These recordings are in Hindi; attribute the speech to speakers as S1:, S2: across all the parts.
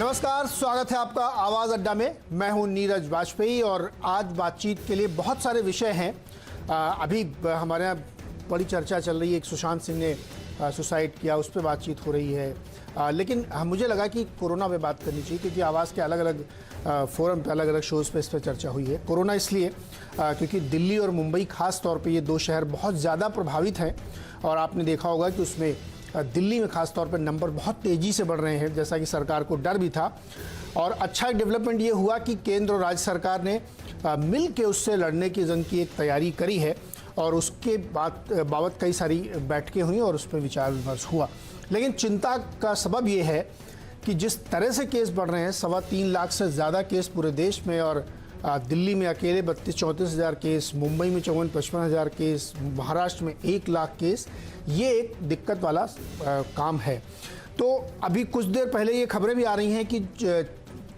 S1: नमस्कार, स्वागत है आपका आवाज अड्डा में। मैं हूं नीरज वाजपेयी और आज बातचीत के लिए बहुत सारे विषय हैं। अभी हमारे यहाँ बड़ी चर्चा चल रही है, एक सुशांत सिंह ने सुसाइड किया, उस पर बातचीत हो रही है। लेकिन मुझे लगा कि कोरोना पे बात करनी चाहिए, क्योंकि आवाज़ के अलग अलग फोरम पे, अलग अलग शोज़ पे इस पर चर्चा हुई है। कोरोना इसलिए क्योंकि दिल्ली और मुंबई खास तौर पे ये दो शहर बहुत ज़्यादा प्रभावित हैं और आपने देखा होगा कि उसमें दिल्ली में खास तौर पर नंबर बहुत तेज़ी से बढ़ रहे हैं, जैसा कि सरकार को डर भी था। और अच्छा डेवलपमेंट ये हुआ कि केंद्र और राज्य सरकार ने मिल के उससे लड़ने की जंग की एक तैयारी करी है और उसके बाबत कई सारी बैठकें हुई और उस पर विचार विमर्श हुआ। लेकिन चिंता का सबब ये है कि जिस तरह से केस बढ़ रहे हैं, 3.25 लाख से ज़्यादा केस पूरे देश में, और दिल्ली में अकेले 32-34 हज़ार केस, मुंबई में 54-55 हज़ार केस, महाराष्ट्र में 1 लाख केस, ये एक दिक्कत वाला काम है। तो अभी कुछ देर पहले ये खबरें भी आ रही हैं कि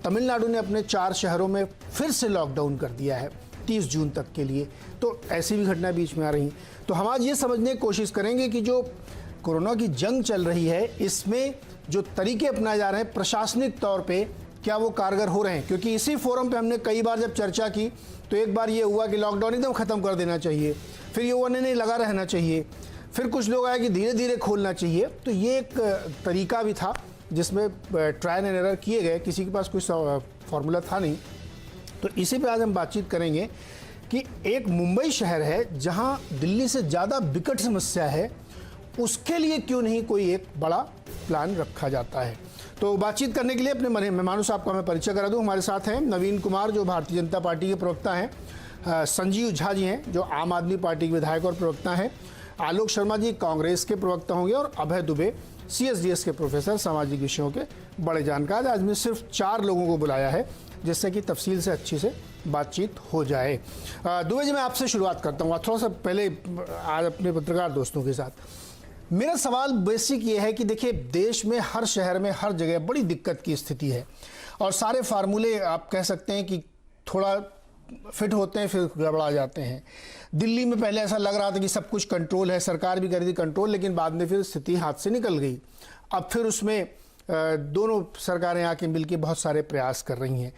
S1: तमिलनाडु ने अपने 4 शहरों में फिर से लॉकडाउन कर दिया है 30 जून तक के लिए। तो ऐसी भी घटनाएं बीच में आ रही हैं। तो हम आज ये समझने की कोशिश करेंगे कि जो कोरोना की जंग चल रही है, इसमें जो तरीके अपनाए जा रहे हैं प्रशासनिक तौर पे, क्या वो कारगर हो रहे हैं। क्योंकि इसी फोरम पे हमने कई बार जब चर्चा की तो एक बार ये हुआ कि लॉकडाउन एकदम ख़त्म कर देना चाहिए, फिर ये हुआ नहीं लगा रहना चाहिए, फिर कुछ लोग आए कि धीरे धीरे खोलना चाहिए। तो ये एक तरीका भी था जिसमें ट्रायल एंड एरर किए गए, किसी के पास कोई फॉर्मूला था नहीं। तो इसी पे आज हम बातचीत करेंगे कि एक मुंबई शहर है जहां दिल्ली से ज़्यादा विकट समस्या है, उसके लिए क्यों नहीं कोई एक बड़ा प्लान रखा जाता है। तो बातचीत करने के लिए अपने मेहमानों से आपका मैं परिचय करा दूं। हमारे साथ हैं नवीन कुमार, जो भारतीय जनता पार्टी के प्रवक्ता हैं, संजीव झा जी हैं, जो आम आदमी पार्टी के विधायक और प्रवक्ता हैं, आलोक शर्मा जी कांग्रेस के प्रवक्ता होंगे, और अभय दुबे CSDS के प्रोफेसर, सामाजिक विषयों के बड़े जानकार। आज मैं सिर्फ 4 लोगों को बुलाया है जिससे कि तफसील से अच्छी से बातचीत हो जाए। दुबे जी, मैं आपसे शुरुआत करता हूँ थोड़ा सा पहले आज अपने पत्रकार दोस्तों के साथ। मेरा सवाल बेसिक ये है कि देखिए, देश में हर शहर में हर जगह बड़ी दिक्कत की स्थिति है और सारे फार्मूले आप कह सकते हैं कि थोड़ा फिट होते हैं फिर गड़बड़ा जाते हैं। दिल्ली में पहले ऐसा लग रहा था कि सब कुछ कंट्रोल है, सरकार भी कर रही थी कंट्रोल, लेकिन बाद में फिर स्थिति हाथ से निकल गई। अब फिर उसमें दोनों सरकारें आके मिलकर बहुत सारे प्रयास कर रही हैं।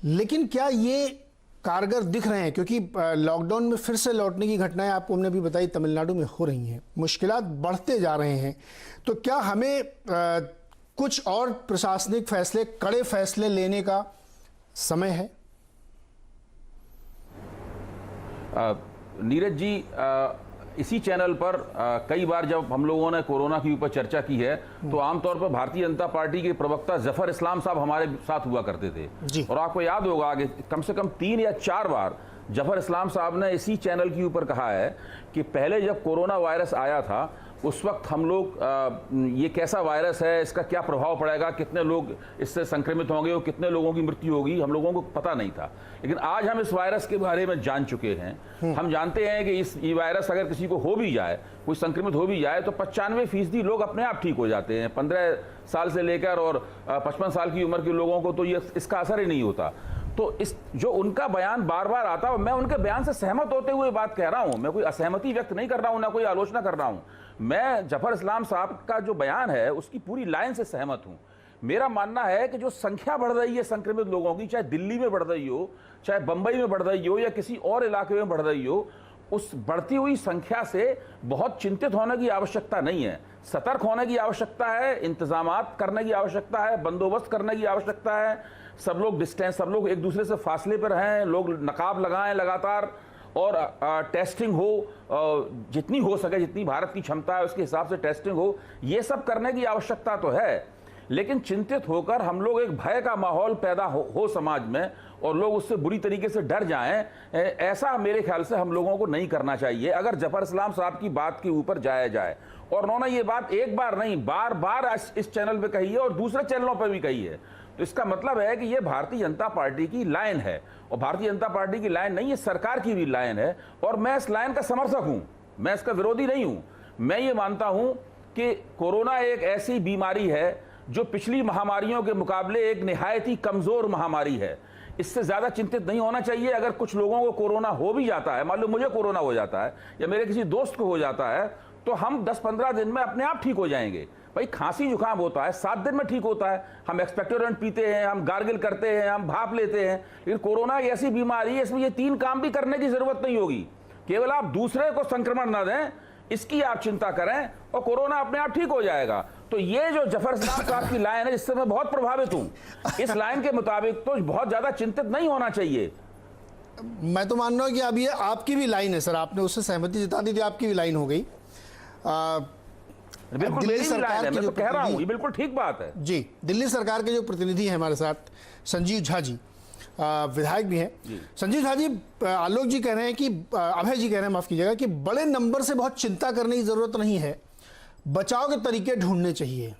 S1: लेकिन क्या ये कारगर दिख रहे हैं? क्योंकि लॉकडाउन में फिर से लौटने की घटनाएं आपको हमने भी बताई तमिलनाडु में हो रही हैं, मुश्किलात बढ़ते जा रहे हैं। तो क्या हमें कुछ और प्रशासनिक फैसले, कड़े फैसले लेने का समय है?
S2: नीरज जी, इसी चैनल पर कई बार जब हम लोगों ने कोरोना के ऊपर चर्चा की है तो आमतौर पर भारतीय जनता पार्टी के प्रवक्ता जफर इस्लाम साहब हमारे साथ हुआ करते थे। और आपको याद होगा आगे कम से कम 3 या 4 बार जफर इस्लाम साहब ने इसी चैनल के ऊपर कहा है कि पहले जब कोरोना वायरस आया था उस वक्त हम लोग ये कैसा वायरस है, इसका क्या प्रभाव पड़ेगा, कितने लोग इससे संक्रमित होंगे और कितने लोगों की मृत्यु होगी, हम लोगों को पता नहीं था। लेकिन आज हम इस वायरस के बारे में जान चुके हैं। हम जानते हैं कि ये वायरस अगर किसी को हो भी जाए, कोई संक्रमित हो भी जाए, तो 95% लोग अपने आप ठीक हो जाते हैं। 15 साल से लेकर और 55 साल की उम्र के लोगों को तो ये इसका असर ही नहीं होता। तो इस जो उनका बयान बार बार आता है, मैं उनके बयान से सहमत होते हुए बात कह रहा हूं। मैं कोई असहमति व्यक्त नहीं कर रहा हूं, ना कोई आलोचना कर रहा हूं। मैं जफर इस्लाम साहब का जो बयान है उसकी पूरी लाइन से सहमत हूं। मेरा मानना है कि जो संख्या बढ़ रही है संक्रमित लोगों की, चाहे दिल्ली में बढ़ रही हो, चाहे बंबई में बढ़ रही हो, या किसी और इलाके में बढ़ रही हो, उस बढ़ती हुई संख्या से बहुत चिंतित होने की आवश्यकता नहीं है। सतर्क होने की आवश्यकता है, इंतजामात करने की आवश्यकता है, बंदोबस्त करने की आवश्यकता है। सब लोग डिस्टेंस, सब लोग एक दूसरे से फासले पर रहें, लोग नकाब लगाएं लगातार, और टेस्टिंग हो जितनी हो सके, जितनी भारत की क्षमता है उसके हिसाब से टेस्टिंग हो। ये सब करने की आवश्यकता तो है, लेकिन चिंतित होकर हम लोग एक भय का माहौल पैदा हो समाज में और लोग उससे बुरी तरीके से डर जाएं, ऐसा मेरे ख्याल से हम लोगों को नहीं करना चाहिए। अगर जफर इस्लाम साहब की बात के ऊपर जाया जाए, और उन्होंने ये बात एक बार नहीं बार बार इस चैनल पे कही है और दूसरे चैनलों पर भी कही है, तो इसका मतलब है कि ये भारतीय जनता पार्टी की लाइन है। और भारतीय जनता पार्टी की लाइन नहीं, ये सरकार की भी लाइन है, और मैं इस लाइन का समर्थक हूं, मैं इसका विरोधी नहीं हूं। मैं ये मानता हूं कि कोरोना एक ऐसी बीमारी है जो पिछली महामारियों के मुकाबले एक निहायत ही कमजोर महामारी है। इससे ज्यादा चिंतित नहीं होना चाहिए। अगर कुछ लोगों को कोरोना हो भी जाता है, मान लो मुझे कोरोना हो जाता है या मेरे किसी दोस्त को हो जाता है, तो हम 10-15 दिन में अपने आप ठीक हो जाएंगे। भाई खांसी जुकाम होता है 7 दिन में ठीक होता है, हम एक्सपेक्टोरेंट पीते हैं, हम गार्गिल करते हैं, हम भाप लेते हैं, लेकिन कोरोना एक ऐसी बीमारी है इसमें ये 3 काम भी करने की जरूरत नहीं होगी। केवल आप दूसरे को संक्रमण न दें, इसकी आप चिंता करें और कोरोना अपने आप ठीक हो जाएगा। तो ये जो जफर इस्लाम साहब की लाइन है, जिससे मैं बहुत प्रभावित हूं, इस लाइन के मुताबिक तो बहुत ज्यादा चिंतित नहीं होना चाहिए।
S1: मैं तो मान रहा हूं कि अब ये आपकी भी लाइन है सर, आपने उससे सहमति जता दी थी, आपकी भी लाइन हो गई।
S2: बिल्कुल मेरी भी लाइन है, मैं तो कह रहा हूं ये बिल्कुल ठीक बात है जी।
S1: दिल्ली सरकार के जो प्रतिनिधि हैं हमारे साथ, संजीव झा जी, विधायक भी हैं। संजीव झा जी, आलोक जी कह रहे हैं कि, अभय जी कह रहे हैं, माफ कीजिएगा, कि बड़े नंबर से बहुत चिंता करने की जरूरत नहीं है, बचाव के तरीके ढूंढने चाहिए।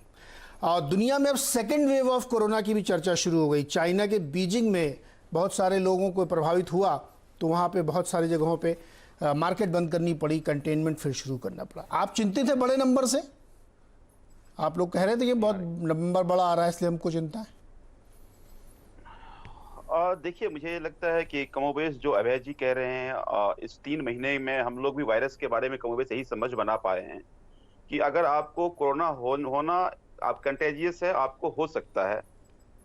S1: और दुनिया में अब सेकेंड वेव ऑफ कोरोना की भी चर्चा शुरू हो गई। चाइना के बीजिंग में बहुत सारे लोगों को प्रभावित हुआ, तो वहाँ पे बहुत सारी जगहों पे मार्केट बंद करनी पड़ी, कंटेनमेंट फिर शुरू करना पड़ा। आप चिंतित हैं बड़े नंबर से? आप लोग कह रहे थे कि बहुत नंबर बड़ा आ रहा है इसलिए हमको चिंता है।
S3: देखिए, मुझे लगता है कि कमोबेश जो अभय जी कह रहे हैं, इस 3 महीने में हम लोग भी वायरस के बारे में कमोबेश यही समझ बना पाए हैं कि अगर आपको कोरोना होना आप कंटेजियस है, आपको हो सकता है,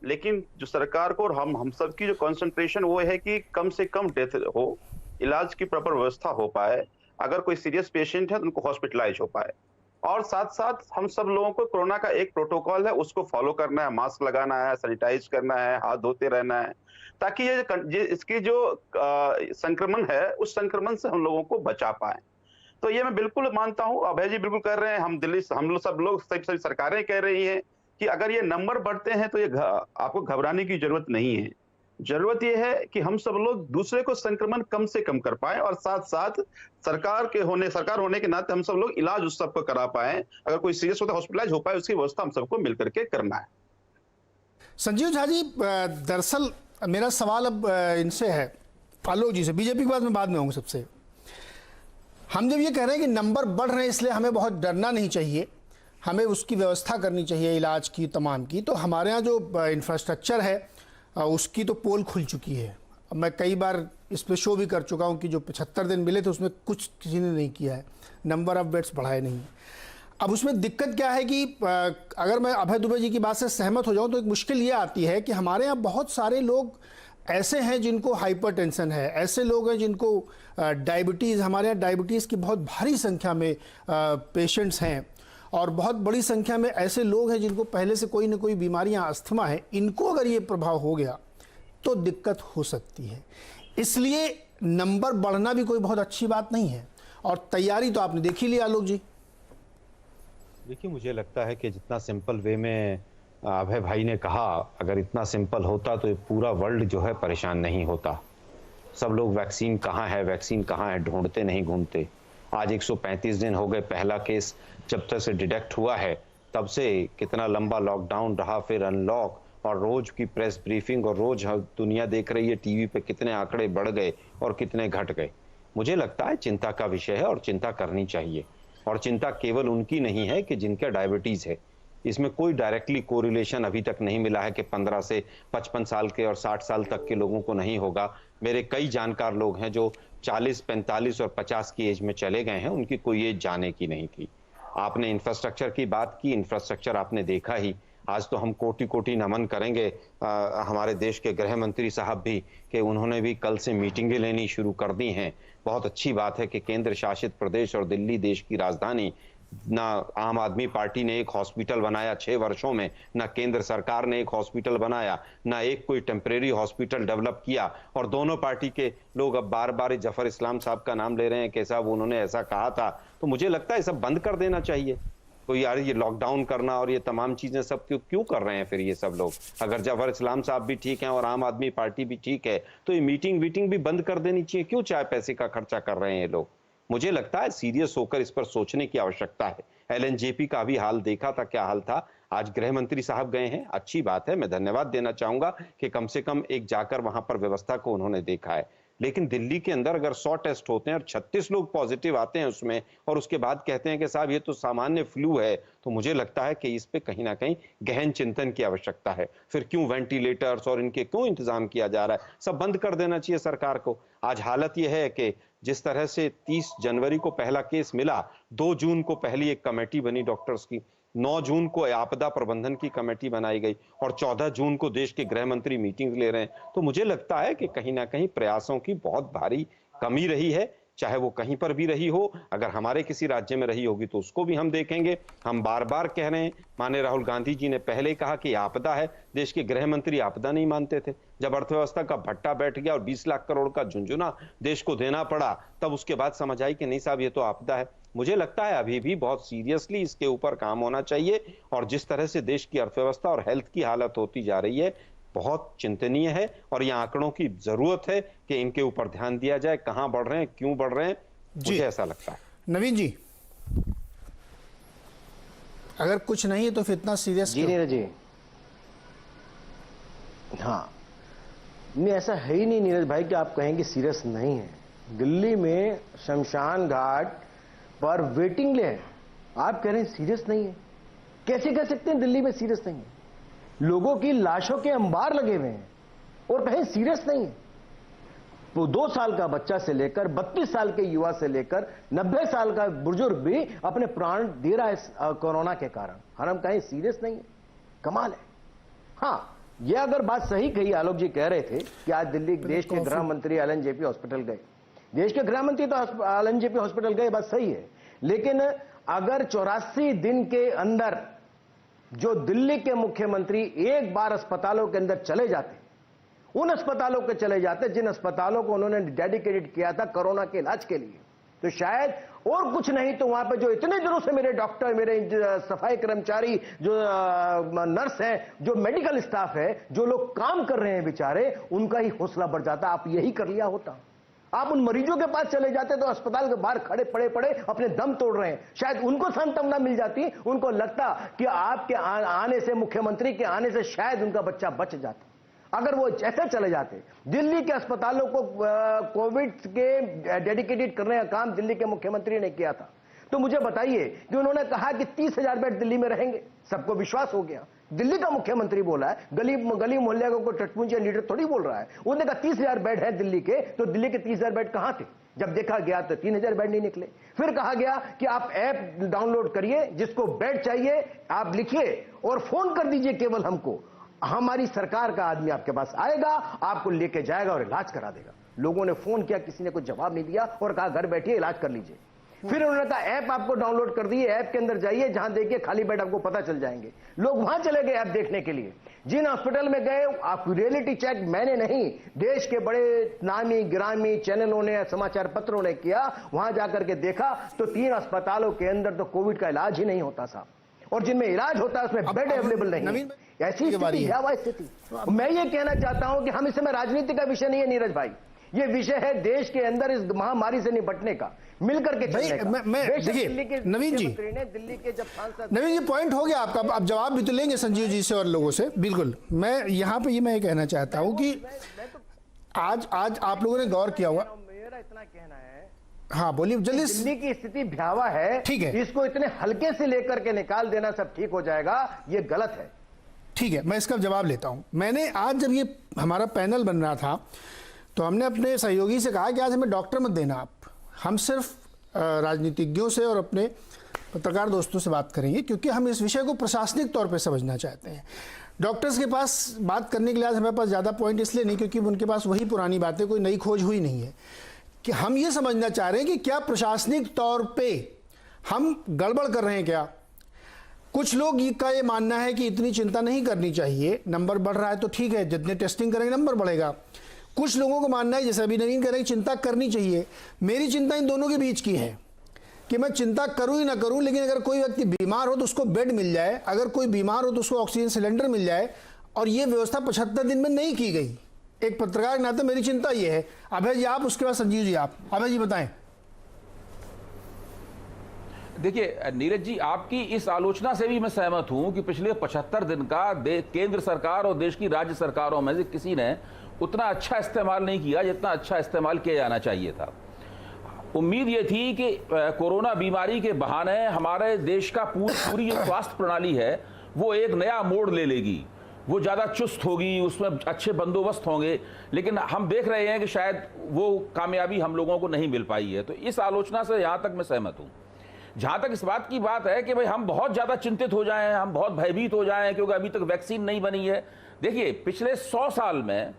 S3: लेकिन जो सरकार को और हम सब की जो कंसंट्रेशन वो है कि कम से कम डेथ हो, इलाज की प्रॉपर व्यवस्था हो पाए, अगर कोई सीरियस पेशेंट है तो उनको हॉस्पिटलाइज हो पाए, और साथ साथ हम सब लोगों को कोरोना का एक प्रोटोकॉल है उसको फॉलो करना है, मास्क लगाना है, सैनिटाइज करना है, हाथ धोते रहना है, ताकि ये इसकी जो संक्रमण है उस संक्रमण से हम लोगों को बचा पाए। तो ये मैं बिल्कुल मानता हूँ, अभय जी बिल्कुल कर रहे हैं, हम दिल्ली हम लोग सब लोग सभी सरकारें कह रही हैं कि अगर ये नंबर बढ़ते हैं तो ये आपको घबराने की जरूरत नहीं है। जरूरत यह है कि हम सब लोग दूसरे को संक्रमण कम से कम कर पाए, और साथ साथ सरकार होने के नाते हम सब लोग इलाज उस सबको करा पाए, अगर कोई सीरियस होता है हॉस्पिटलाइज हो पाए, उसकी व्यवस्था हम सबको मिलकर के करना है।
S1: संजीव झा जी, दरअसल मेरा सवाल अब इनसे है, आलोक जी से, बीजेपी के बाद में होंगे सबसे। हम जब ये कह रहे हैं कि नंबर बढ़ रहे हैं इसलिए हमें बहुत डरना नहीं चाहिए, हमें उसकी व्यवस्था करनी चाहिए इलाज की तमाम की, तो हमारे यहाँ जो इंफ्रास्ट्रक्चर है उसकी तो पोल खुल चुकी है। मैं कई बार इस पे शो भी कर चुका हूँ कि जो 75 दिन मिले थे उसमें कुछ किसी ने नहीं किया है, नंबर ऑफ बेड्स बढ़ाए नहीं। अब उसमें दिक्कत क्या है कि अगर मैं अभय दुबे जी की बात से सहमत हो जाऊँ तो एक मुश्किल ये आती है कि हमारे यहाँ बहुत सारे लोग ऐसे हैं जिनको हाइपरटेंशन है, ऐसे लोग हैं जिनको डायबिटीज़, हमारे यहाँ डायबिटीज़ की बहुत भारी संख्या में पेशेंट्स हैं, और बहुत बड़ी संख्या में ऐसे लोग हैं जिनको पहले से कोई ना कोई बीमारियां, अस्थमा है, इनको अगर ये प्रभाव हो गया तो दिक्कत हो सकती है। इसलिए नंबर बढ़ना भी कोई बहुत अच्छी बात नहीं है, और तैयारी तो आपने देख ही ली आलोक जी।
S4: देखिए, मुझे लगता है कि जितना सिंपल वे में अभय भाई ने कहा, अगर इतना सिंपल होता तो ये पूरा वर्ल्ड जो है परेशान नहीं होता। सब लोग वैक्सीन कहाँ है ढूंढते नहीं घूमते। आज 135 दिन हो गए पहला केस जब तक से डिटेक्ट हुआ है, तब से कितना लंबा लॉकडाउन रहा, फिर अनलॉक, और रोज की प्रेस ब्रीफिंग, और रोज दुनिया देख रही है टीवी पे कितने आंकड़े बढ़ गए और कितने घट गए। मुझे लगता है चिंता का विषय है और चिंता करनी चाहिए, और चिंता केवल उनकी नहीं है कि जिनका डायबिटीज है। इसमें कोई डायरेक्टली कोरिलेशन अभी तक नहीं मिला है कि 15 से 55 साल के और 60 साल तक के लोगों को नहीं होगा। मेरे कई जानकार लोग हैं जो 40, 45 और 50 की एज में चले गए हैं, उनकी कोई एज जाने की नहीं थी। आपने इंफ्रास्ट्रक्चर की बात की, इंफ्रास्ट्रक्चर आपने देखा ही। आज तो हम कोटि कोटि नमन करेंगे हमारे देश के गृह मंत्री साहब भी, कि उन्होंने भी कल से मीटिंगें लेनी शुरू कर दी हैं। बहुत अच्छी बात है कि केंद्र शासित प्रदेश और दिल्ली देश की राजधानी, ना आम आदमी पार्टी ने एक हॉस्पिटल बनाया 6 वर्षों में, ना केंद्र सरकार ने एक हॉस्पिटल बनाया, ना एक कोई टेम्परेरी हॉस्पिटल डेवलप किया, और दोनों पार्टी के लोग अब बार बार जफर इस्लाम साहब का नाम ले रहे हैं कि साहब उन्होंने ऐसा कहा था। तो मुझे लगता है सब बंद कर देना चाहिए। कोई यार ये लॉकडाउन करना और ये तमाम चीजें सब क्यों कर रहे हैं फिर ये सब लोग? अगर जफर इस्लाम साहब भी ठीक हैं और आम आदमी पार्टी भी ठीक है तो ये मीटिंग भी बंद कर देनी चाहिए। क्यों चाहे पैसे का खर्चा कर रहे हैं ये लोग? मुझे लगता है सीरियस होकर इस पर सोचने की आवश्यकता है। एलएनजेपी का भी हाल देखा था, क्या हाल था। आज गृह मंत्री साहब गए हैं, अच्छी बात है, मैं धन्यवाद देना चाहूंगा कि कम से कम एक जाकर वहां पर व्यवस्था को उन्होंने देखा है। लेकिन दिल्ली के अंदर अगर 100 टेस्ट होते हैं और 36 लोग पॉजिटिव आते हैं उसमें, और उसके बाद कहते हैं कि साहब ये तो सामान्य फ्लू है, तो मुझे लगता है कि इस पे कहीं ना कहीं गहन चिंतन की आवश्यकता है। फिर क्यों वेंटिलेटर्स और इनके क्यों इंतजाम किया जा रहा है? सब बंद कर देना चाहिए सरकार को। आज हालत यह है कि जिस तरह से 30 जनवरी को पहला केस मिला, 2 जून को पहली एक कमेटी बनी डॉक्टर्स की, 9 जून को आपदा प्रबंधन की कमेटी बनाई गई और 14 जून को देश के गृह मंत्री मीटिंग ले रहे हैं। तो मुझे लगता है कि कहीं ना कहीं प्रयासों की बहुत भारी कमी रही है, चाहे वो कहीं पर भी रही हो। अगर हमारे किसी राज्य में रही होगी तो उसको भी हम देखेंगे। हम बार बार कह रहे हैं, माननीय राहुल गांधी जी ने पहले कहा कि आपदा है, देश के गृह मंत्री आपदा नहीं मानते थे। जब अर्थव्यवस्था का भट्टा बैठ गया और 20 लाख करोड़ का झुंझुना देश को देना पड़ा, तब उसके बाद समझ आई कि नहीं साहब ये तो आपदा है। मुझे लगता है अभी भी बहुत सीरियसली इसके ऊपर काम होना चाहिए और जिस तरह से देश की अर्थव्यवस्था और हेल्थ की हालत होती जा रही है बहुत चिंतनीय है और ये आंकड़ों की जरूरत है कि इनके ऊपर ध्यान दिया जाए, कहां बढ़ रहे हैं, क्यों बढ़ रहे हैं, मुझे ऐसा लगता है।
S1: नवीन जी, अगर कुछ नहीं है तो फिर इतना सीरियस
S5: जी नीरज जी, हाँ नहीं ऐसा है ही नहीं नीरज भाई कि आप कहेंगे सीरियस नहीं है। दिल्ली में शमशान घाट पर वेटिंग ले है, आप कह रहे हैं सीरियस नहीं है। कैसे कह सकते हैं दिल्ली में सीरियस नहीं है? लोगों की लाशों के अंबार लगे हुए हैं और कहीं सीरियस नहीं है। वो 2 साल का बच्चा से लेकर 32 साल के युवा से लेकर 90 साल का बुजुर्ग भी अपने प्राण दे रहा है कोरोना के कारण, और हम कहीं सीरियस नहीं है। कमाल है। हाँ, यह अगर बात सही कही, आलोक जी कह रहे थे कि आज दिल्ली देश के गृह मंत्री LNJP हॉस्पिटल गए, देश के गृह मंत्री तो LNJP हॉस्पिटल गए, बात सही है। लेकिन अगर 84 दिन के अंदर जो दिल्ली के मुख्यमंत्री एक बार अस्पतालों के अंदर चले जाते, उन अस्पतालों के चले जाते जिन अस्पतालों को उन्होंने डेडिकेटेड किया था कोरोना के इलाज के लिए, तो शायद और कुछ नहीं तो वहां पे जो इतने दिनों से मेरे डॉक्टर, मेरे सफाई कर्मचारी, जो नर्स हैं, जो मेडिकल स्टाफ है, जो लोग काम कर रहे हैं बेचारे, उनका ही हौसला बढ़ जाता। आप यही कर लिया होता, आप उन मरीजों के पास चले जाते तो अस्पताल के बाहर खड़े पड़े अपने दम तोड़ रहे हैं, शायद उनको सांत्वना मिल जाती, उनको लगता कि आपके आने से, मुख्यमंत्री के आने से शायद उनका बच्चा बच जाता। अगर वो ऐसे चले जाते, दिल्ली के अस्पतालों को कोविड के डेडिकेटेड करने का काम दिल्ली के मुख्यमंत्री ने किया था, तो मुझे बताइए कि उन्होंने कहा कि 30,000 बेड दिल्ली में रहेंगे, सबको विश्वास हो गया। दिल्ली का मुख्यमंत्री बोला है, गली मोहल्ले को कोई टटपुंजिया लीडर थोड़ी बोल रहा है। उसने कहा 30,000 बेड है दिल्ली के, तो दिल्ली के 30,000 बेड कहां थे? जब देखा गया तो 3,000 बेड नहीं निकले। फिर कहा गया कि आप ऐप डाउनलोड करिए, जिसको बेड चाहिए आप लिखिए और फोन कर दीजिए केवल हमको, हमारी सरकार का आदमी आपके पास आएगा, आपको लेके जाएगा और इलाज करा देगा। लोगों ने फोन किया, किसी ने कोई जवाब नहीं दिया और कहा घर बैठिए इलाज कर लीजिए। फिर उन्होंने कहा ऐप आपको डाउनलोड कर दिए, ऐप के अंदर जाइए, जहां देखिए खाली बेड आपको पता चल जाएंगे। लोग वहां चले गए ऐप देखने के लिए। जिन हॉस्पिटल में गए, आप रियलिटी चेक मैंने नहीं, देश के बड़े नामी गिरामी चैनलों ने, समाचार पत्रों ने किया, वहां जाकर के देखा तो 3 अस्पतालों के अंदर तो कोविड का इलाज ही नहीं होता साहब, और जिनमें इलाज होता है उसमें बेड अवेलेबल नहीं। ऐसी स्थिति, भयावह स्थिति। मैं ये कहना चाहता हूं कि हम इस समय राजनीति का विषय नहीं है नीरज भाई, ये विषय है देश के अंदर इस महामारी से निपटने का, मिलकर के चलने का।
S1: देखिए नवीन जी,
S5: दिल्ली के जब सांसद,
S1: नवीन जी पॉइंट हो गया आपका, अब जवाब भी तो लेंगे संजीव जी से और लोगों से। बिल्कुल, मैं यहाँ पे मैं ये कहना चाहता हूँ कि आज आप लोगों ने गौर किया हुआ,
S5: मेरा इतना कहना है,
S1: हाँ बोलिए जल्दी।
S5: दिल्ली की स्थिति भयावह है,
S1: ठीक है,
S5: इसको इतने हल्के से लेकर के निकाल देना सब ठीक हो जाएगा, ये गलत है।
S1: ठीक है, मैं इसका जवाब लेता हूं। मैंने आज जब ये हमारा पैनल बन रहा था तो हमने अपने सहयोगी से कहा कि आज हमें डॉक्टर मत देना आप, हम सिर्फ राजनीतिज्ञों से और अपने पत्रकार दोस्तों से बात करेंगे, क्योंकि हम इस विषय को प्रशासनिक तौर पे समझना चाहते हैं। डॉक्टर्स के पास बात करने के लिए आज हमारे पास ज़्यादा पॉइंट इसलिए नहीं क्योंकि उनके पास वही पुरानी बातें, कोई नई खोज हुई नहीं है। कि हम ये समझना चाह रहे हैं कि क्या प्रशासनिक तौर पे हम गड़बड़ कर रहे हैं क्या। कुछ लोग का ये मानना है कि इतनी चिंता नहीं करनी चाहिए, नंबर बढ़ रहा है तो ठीक है, जितने टेस्टिंग करेंगे नंबर बढ़ेगा। कुछ लोगों को मानना है, जैसे अभी नवीन कह रहे हैं, चिंता करनी चाहिए। मेरी चिंता इन दोनों के बीच की है कि मैं चिंता करूं ही ना करूं, लेकिन अगर कोई व्यक्ति बीमार हो तो उसको बेड मिल जाए, अगर कोई बीमार हो तो उसको ऑक्सीजन सिलेंडर मिल जाए, और ये व्यवस्था 75 दिन में नहीं की गई। एक पत्रकार के नाते मेरी चिंता ये है। अभय जी आप, उसके बाद संजीव जी आप। अभय जी बताएं।
S2: देखिए नीरज जी, आपकी इस आलोचना से भी मैं सहमत हूं कि पिछले 75 दिन का केंद्र सरकार और देश की राज्य सरकारों में से किसी ने उतना अच्छा इस्तेमाल नहीं किया जितना अच्छा इस्तेमाल किया जाना चाहिए था। उम्मीद ये थी कि कोरोना बीमारी के बहाने हमारे देश का पूरी जो स्वास्थ्य प्रणाली है वो एक नया मोड़ ले लेगी। वो ज़्यादा चुस्त होगी, उसमें अच्छे बंदोबस्त होंगे, लेकिन हम देख रहे हैं कि शायद वो कामयाबी हम लोगों को नहीं मिल पाई है। तो इस आलोचना से यहाँ तक मैं सहमत हूँ। जहाँ तक इस बात की बात है कि भाई हम बहुत ज़्यादा चिंतित हो जाएं, हम बहुत भयभीत हो जाएं क्योंकि अभी तक वैक्सीन नहीं बनी है। देखिए, पिछले 100 साल में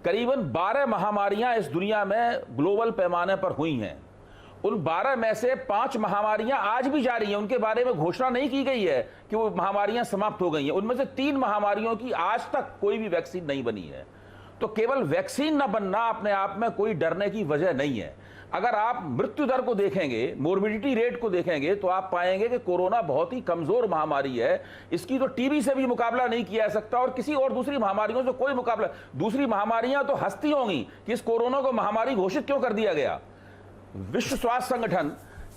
S2: करीबन 12 महामारियाँ इस दुनिया में ग्लोबल पैमाने पर हुई हैं। उन 12 में से 5 महामारियां आज भी जारी हैं, उनके बारे में घोषणा नहीं की गई है कि वो महामारियां समाप्त हो गई हैं। उनमें से 3 महामारियों की आज तक कोई भी वैक्सीन नहीं बनी है। तो केवल वैक्सीन न बनना अपने आप में कोई डरने की वजह नहीं है। अगर आप मृत्यु दर को देखेंगे, मोर्बिडिटी रेट को देखेंगे, तो आप पाएंगे कि कोरोना बहुत ही कमजोर महामारी है। इसकी तो टीबी से भी मुकाबला नहीं किया जा सकता और किसी और दूसरी महामारियों से कोई मुकाबला। दूसरी महामारियां तो हंसती होंगी कि इस कोरोना को महामारी घोषित क्यों कर दिया गया। विश्व स्वास्थ्य संगठन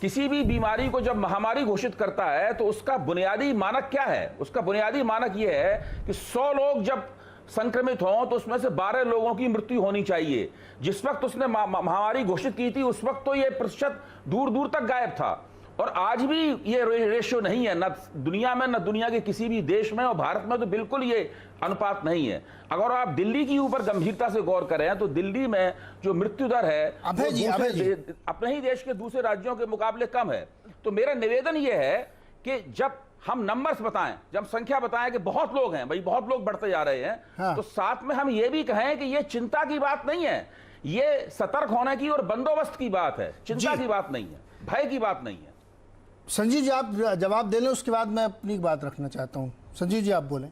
S2: किसी भी बीमारी को जब महामारी घोषित करता है तो उसका बुनियादी मानक क्या है? उसका बुनियादी मानक यह है कि 100 लोग जब संक्रमित हों तो उसमें से 12 लोगों की मृत्यु होनी चाहिए। जिस वक्त उसने महामारी घोषित की थी उस वक्त तो यह प्रतिशत दूर दूर तक गायब था, और आज भी ये रेशियो नहीं है, न दुनिया में न दुनिया के किसी भी देश में, और भारत में तो बिल्कुल ये अनुपात नहीं है। अगर आप दिल्ली की ऊपर गंभीरता से गौर करें तो दिल्ली में जो मृत्यु दर है अपने ही देश के दूसरे राज्यों के मुकाबले कम है। तो मेरा निवेदन ये है कि जब हम नंबर्स बताएं, जब संख्या बताएं कि बहुत लोग हैं, भाई बहुत लोग बढ़ते जा रहे हैं, हाँ। तो साथ में हम ये भी कहें कि ये चिंता की बात नहीं है, ये सतर्क होने की और बंदोबस्त की बात है, चिंता की बात नहीं है, भय की बात नहीं है।
S1: संजीव जी आप जवाब दे लें, उसके बाद मैं अपनी बात रखना चाहता हूं। संजीव जी आप बोलें।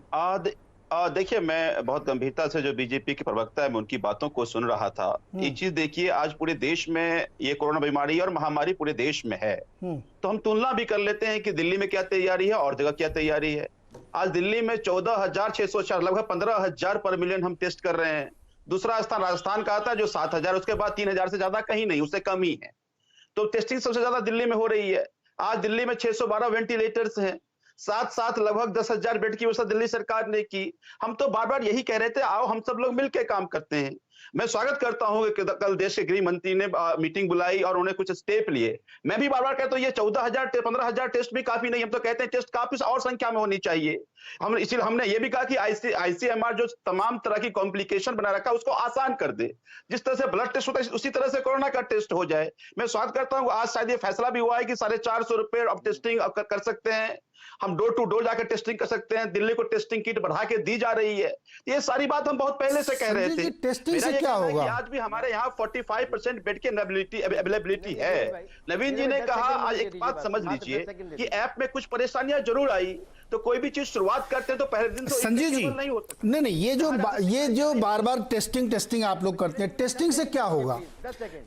S3: देखिए, मैं बहुत गंभीरता से जो बीजेपी के प्रवक्ता है मैं उनकी बातों को सुन रहा था। एक चीज देखिए, आज पूरे देश में ये कोरोना बीमारी और महामारी पूरे देश में है, तो हम तुलना भी कर लेते हैं कि दिल्ली में क्या तैयारी है और जगह क्या तैयारी है। आज दिल्ली में 14,604 लगभग 15,000 पर मिलियन हम टेस्ट कर रहे हैं। दूसरा स्थान राजस्थान का आता है जो 7,000, उसके बाद 3,000 से ज्यादा कहीं नहीं, उससे कम ही है। तो टेस्टिंग सबसे ज्यादा दिल्ली में हो रही है। आज दिल्ली में 612 वेंटिलेटर्स हैं, साथ लगभग 10,000 बेड की व्यवस्था दिल्ली सरकार ने की। हम तो बार बार यही कह रहे थे, आओ हम सब लोग मिलकर काम करते हैं। मैं स्वागत करता हूं कि कल देश के गृह मंत्री ने मीटिंग बुलाई और उन्हें कुछ स्टेप लिए। मैं भी बार बार कहता हूं ये 14,000 15,000 टेस्ट भी काफी नहीं, हम तो कहते हैं टेस्ट काफी और संख्या में होनी चाहिए। हम इसीलिए हमने ये भी कहा कि आईसीएमआर जो तमाम तरह की कॉम्प्लिकेशन बना रखा है उसको आसान कर दे। जिस तरह से ब्लड टेस्ट होता है उसी तरह से कोरोना का टेस्ट हो जाए। मैं स्वागत करता हूं आज शायद ये फैसला भी हुआ है कि 450 रुपए अब टेस्टिंग कर सकते हैं, हम डोर टू डोर जाकर टेस्टिंग कर सकते हैं। दिल्ली को टेस्टिंग किट बढ़ा के दी जा रही है। ये सारी बात हम बहुत पहले से कह रहे थे।
S1: टेस्टिंग से क्या होगा?
S3: आज भी हमारे यहाँ 45% बेड की अवेलेबिलिटी है। नवीन जी ने कहा, आज एक बात समझ लीजिए कि ऐप में कुछ परेशानियां जरूर आई, तो कोई भी चीज शुरुआत करते हैं तो पहले दिन तो
S1: संजीव जी नहीं होता। नहीं, ये जो बार बार टेस्टिंग आप लोग करते हैं, टेस्टिंग से क्या होगा?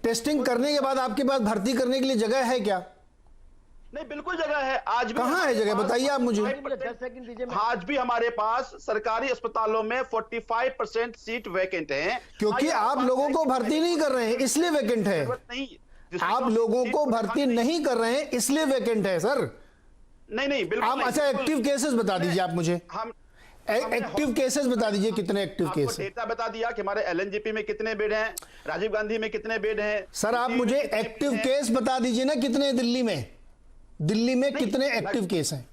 S1: टेस्टिंग करने के बाद आपके पास भर्ती करने के लिए जगह है क्या?
S3: नहीं, बिल्कुल जगह है। आज भी
S1: कहां है जगह, बताइए आप मुझे।
S3: आज भी हमारे पास सरकारी अस्पतालों में 45% सीट वैकेंट हैं,
S1: क्योंकि आप लोगों को भर्ती नहीं कर रहे हैं इसलिए वैकेंट है। आप लोगों को भर्ती नहीं कर रहे हैं इसलिए वैकेंट है सर।
S3: नहीं बिल्कुल
S1: आप अच्छा एक्टिव केसेस बता दीजिए आप मुझे। हम एक्टिव केसेस बता दीजिए, कितने एक्टिव केस?
S3: डेटा बता दिया कि हमारे एलएनजेपी में कितने बेड हैं, राजीव गांधी में कितने बेड हैं।
S1: सर आप मुझे एक्टिव केस बता दीजिए ना, कितने दिल्ली में कितने एक्टिव केस हैं?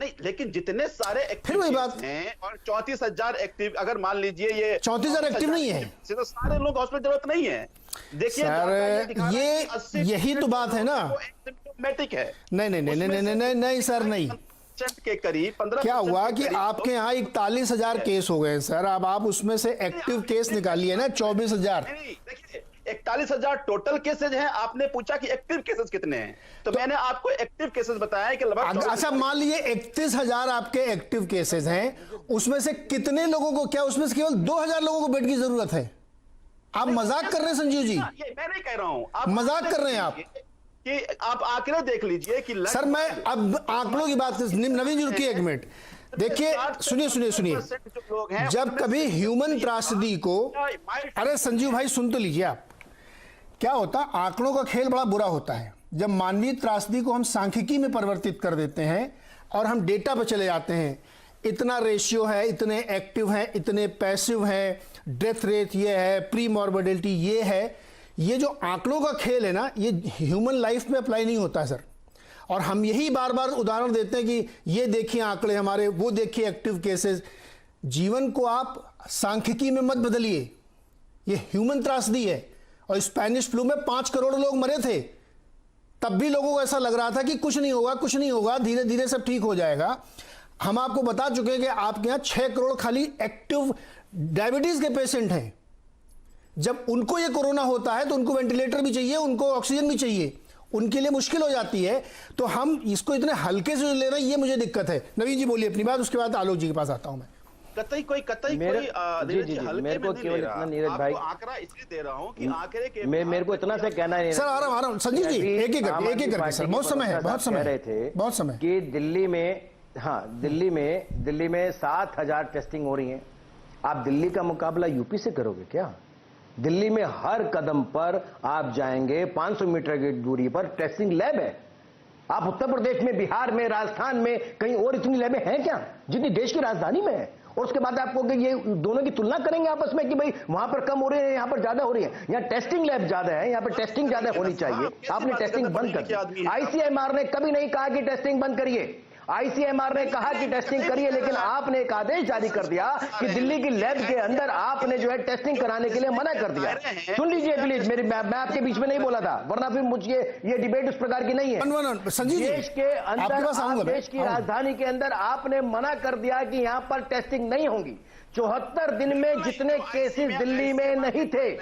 S3: नहीं, लेकिन जितने सारे
S1: फिर वही बात
S3: हैं और 34,000 एक्टिव, अगर मान लीजिए ये
S1: 34,000 एक्टिव नहीं है
S3: तो सारे लोग हॉस्पिटल जरूरत नहीं है। देखिए
S1: सर, ये यही तो बात है ना।
S3: सिम्प्टोमेटिक है।
S1: नहीं सर, नहीं
S3: के करीब 15
S1: क्या हुआ कि आपके यहाँ 41,000 केस हो गए सर। अब आप उसमें से एक्टिव केस निकालिए ना 24,000।
S3: देखिए 41,000 टोटल केसेज हैं। आपने पूछा कि एक्टिव केसेज कितने हैं, तो मैंने आपको एक्टिव केसेज बताया कि लगभग।
S1: अच्छा मान लीजिए 31,000 आपके एक्टिव केसेज हैं, उसमें से कितने लोगों को, क्या उसमें से केवल 2,000 लोगों को बेड की जरूरत है? आप मजाक कर रहे हैं संजीव जी,
S3: मैं नहीं कह रहा हूं, आप
S1: मजाक कर रहे हैं आप
S3: कि आप आंकड़े देख लीजिए कि
S1: सर मैं अब आंकड़ों की बात, नवीन जी रुकिए एक मिनट। देखिए सुनिए, जब कभी ह्यूमन त्रासदी को, अरे संजीव भाई सुन तो लीजिए आप, क्या होता, आंकड़ों का खेल बड़ा बुरा होता है। जब मानवीय त्रासदी को हम सांख्यिकी में परिवर्तित कर देते हैं और हम डेटा पर चले जाते हैं, इतना रेशियो है, इतने एक्टिव हैं, इतने पैसिव हैं, डेथ रेट ये है, प्री मॉर्बिडिटी ये है, ये जो आंकड़ों का खेल है ना, ये ह्यूमन लाइफ में अप्लाई नहीं होता सर। और हम यही बार बार उदाहरण देते हैं कि ये देखिए आंकड़े हमारे, वो देखिए एक्टिव केसेस। जीवन को आप सांख्यिकी में मत बदलिए। ये ह्यूमन त्रासदी है। और स्पेनिश फ्लू में 5 करोड़ लोग मरे थे, तब भी लोगों को ऐसा लग रहा था कि कुछ नहीं होगा, कुछ नहीं होगा, धीरे धीरे सब ठीक हो जाएगा। हम आपको बता चुके हैं कि आपके यहां 6 करोड़ खाली एक्टिव डायबिटीज के पेशेंट हैं। जब उनको ये कोरोना होता है तो उनको वेंटिलेटर भी चाहिए, उनको ऑक्सीजन भी चाहिए, उनके लिए मुश्किल हो जाती है। तो हम इसको इतने हल्के से ले रहे हैं, ये मुझे दिक्कत है। नवीन जी बोलिए अपनी बात, उसके बाद आलोक जी के पास आता हूं मैं।
S3: कतई कोई
S5: मेरे को केवल इतना नीरज भाई
S3: आंकड़ा इसलिए दे रहा हूं कि आंकड़े के
S5: मेरे को इतना से कहना है
S1: सर, आ रहा हूं संजीव जी, एक एक करके सर, बहुत समय है, बहुत समय
S5: रहे थे,
S1: बहुत समय
S5: कि दिल्ली में, हाँ दिल्ली में 7,000 टेस्टिंग हो रही है। आप दिल्ली का मुकाबला यूपी से करोगे क्या? दिल्ली में हर कदम पर आप जाएंगे 500 मीटर की दूरी पर टेस्टिंग लैब है। आप उत्तर प्रदेश में, बिहार में, राजस्थान में कहीं और इतनी लैबें हैं क्या जितनी देश की राजधानी में है? और उसके बाद आपको ये दोनों की तुलना करेंगे आपस में कि भाई वहां पर कम हो रही है, यहां पर ज्यादा हो रही है। यहाँ टेस्टिंग लैब ज्यादा है, यहाँ पर टेस्टिंग ज्यादा होनी चाहिए। आपने टेस्टिंग बंद कर दी। आईसीएमआर ने कभी नहीं कहा कि टेस्टिंग बंद करिए। आईसीएमआर ने कहा कि टेस्टिंग करिए, लेकिन आपने एक आदेश जारी कर दिया कि दिल्ली की लैब के अंदर आपने जो है टेस्टिंग कराने के लिए मना कर दिया। सुन लीजिए प्लीज, मैं आपके बीच में नहीं बोला था, वरना फिर मुझे ये डिबेट उस प्रकार की नहीं है। देश के अंदर, देश की राजधानी के अंदर आपने मना कर दिया कि यहां पर टेस्टिंग नहीं होगी। 74 दिन में जितने केसेस दिल्ली में नहीं थे,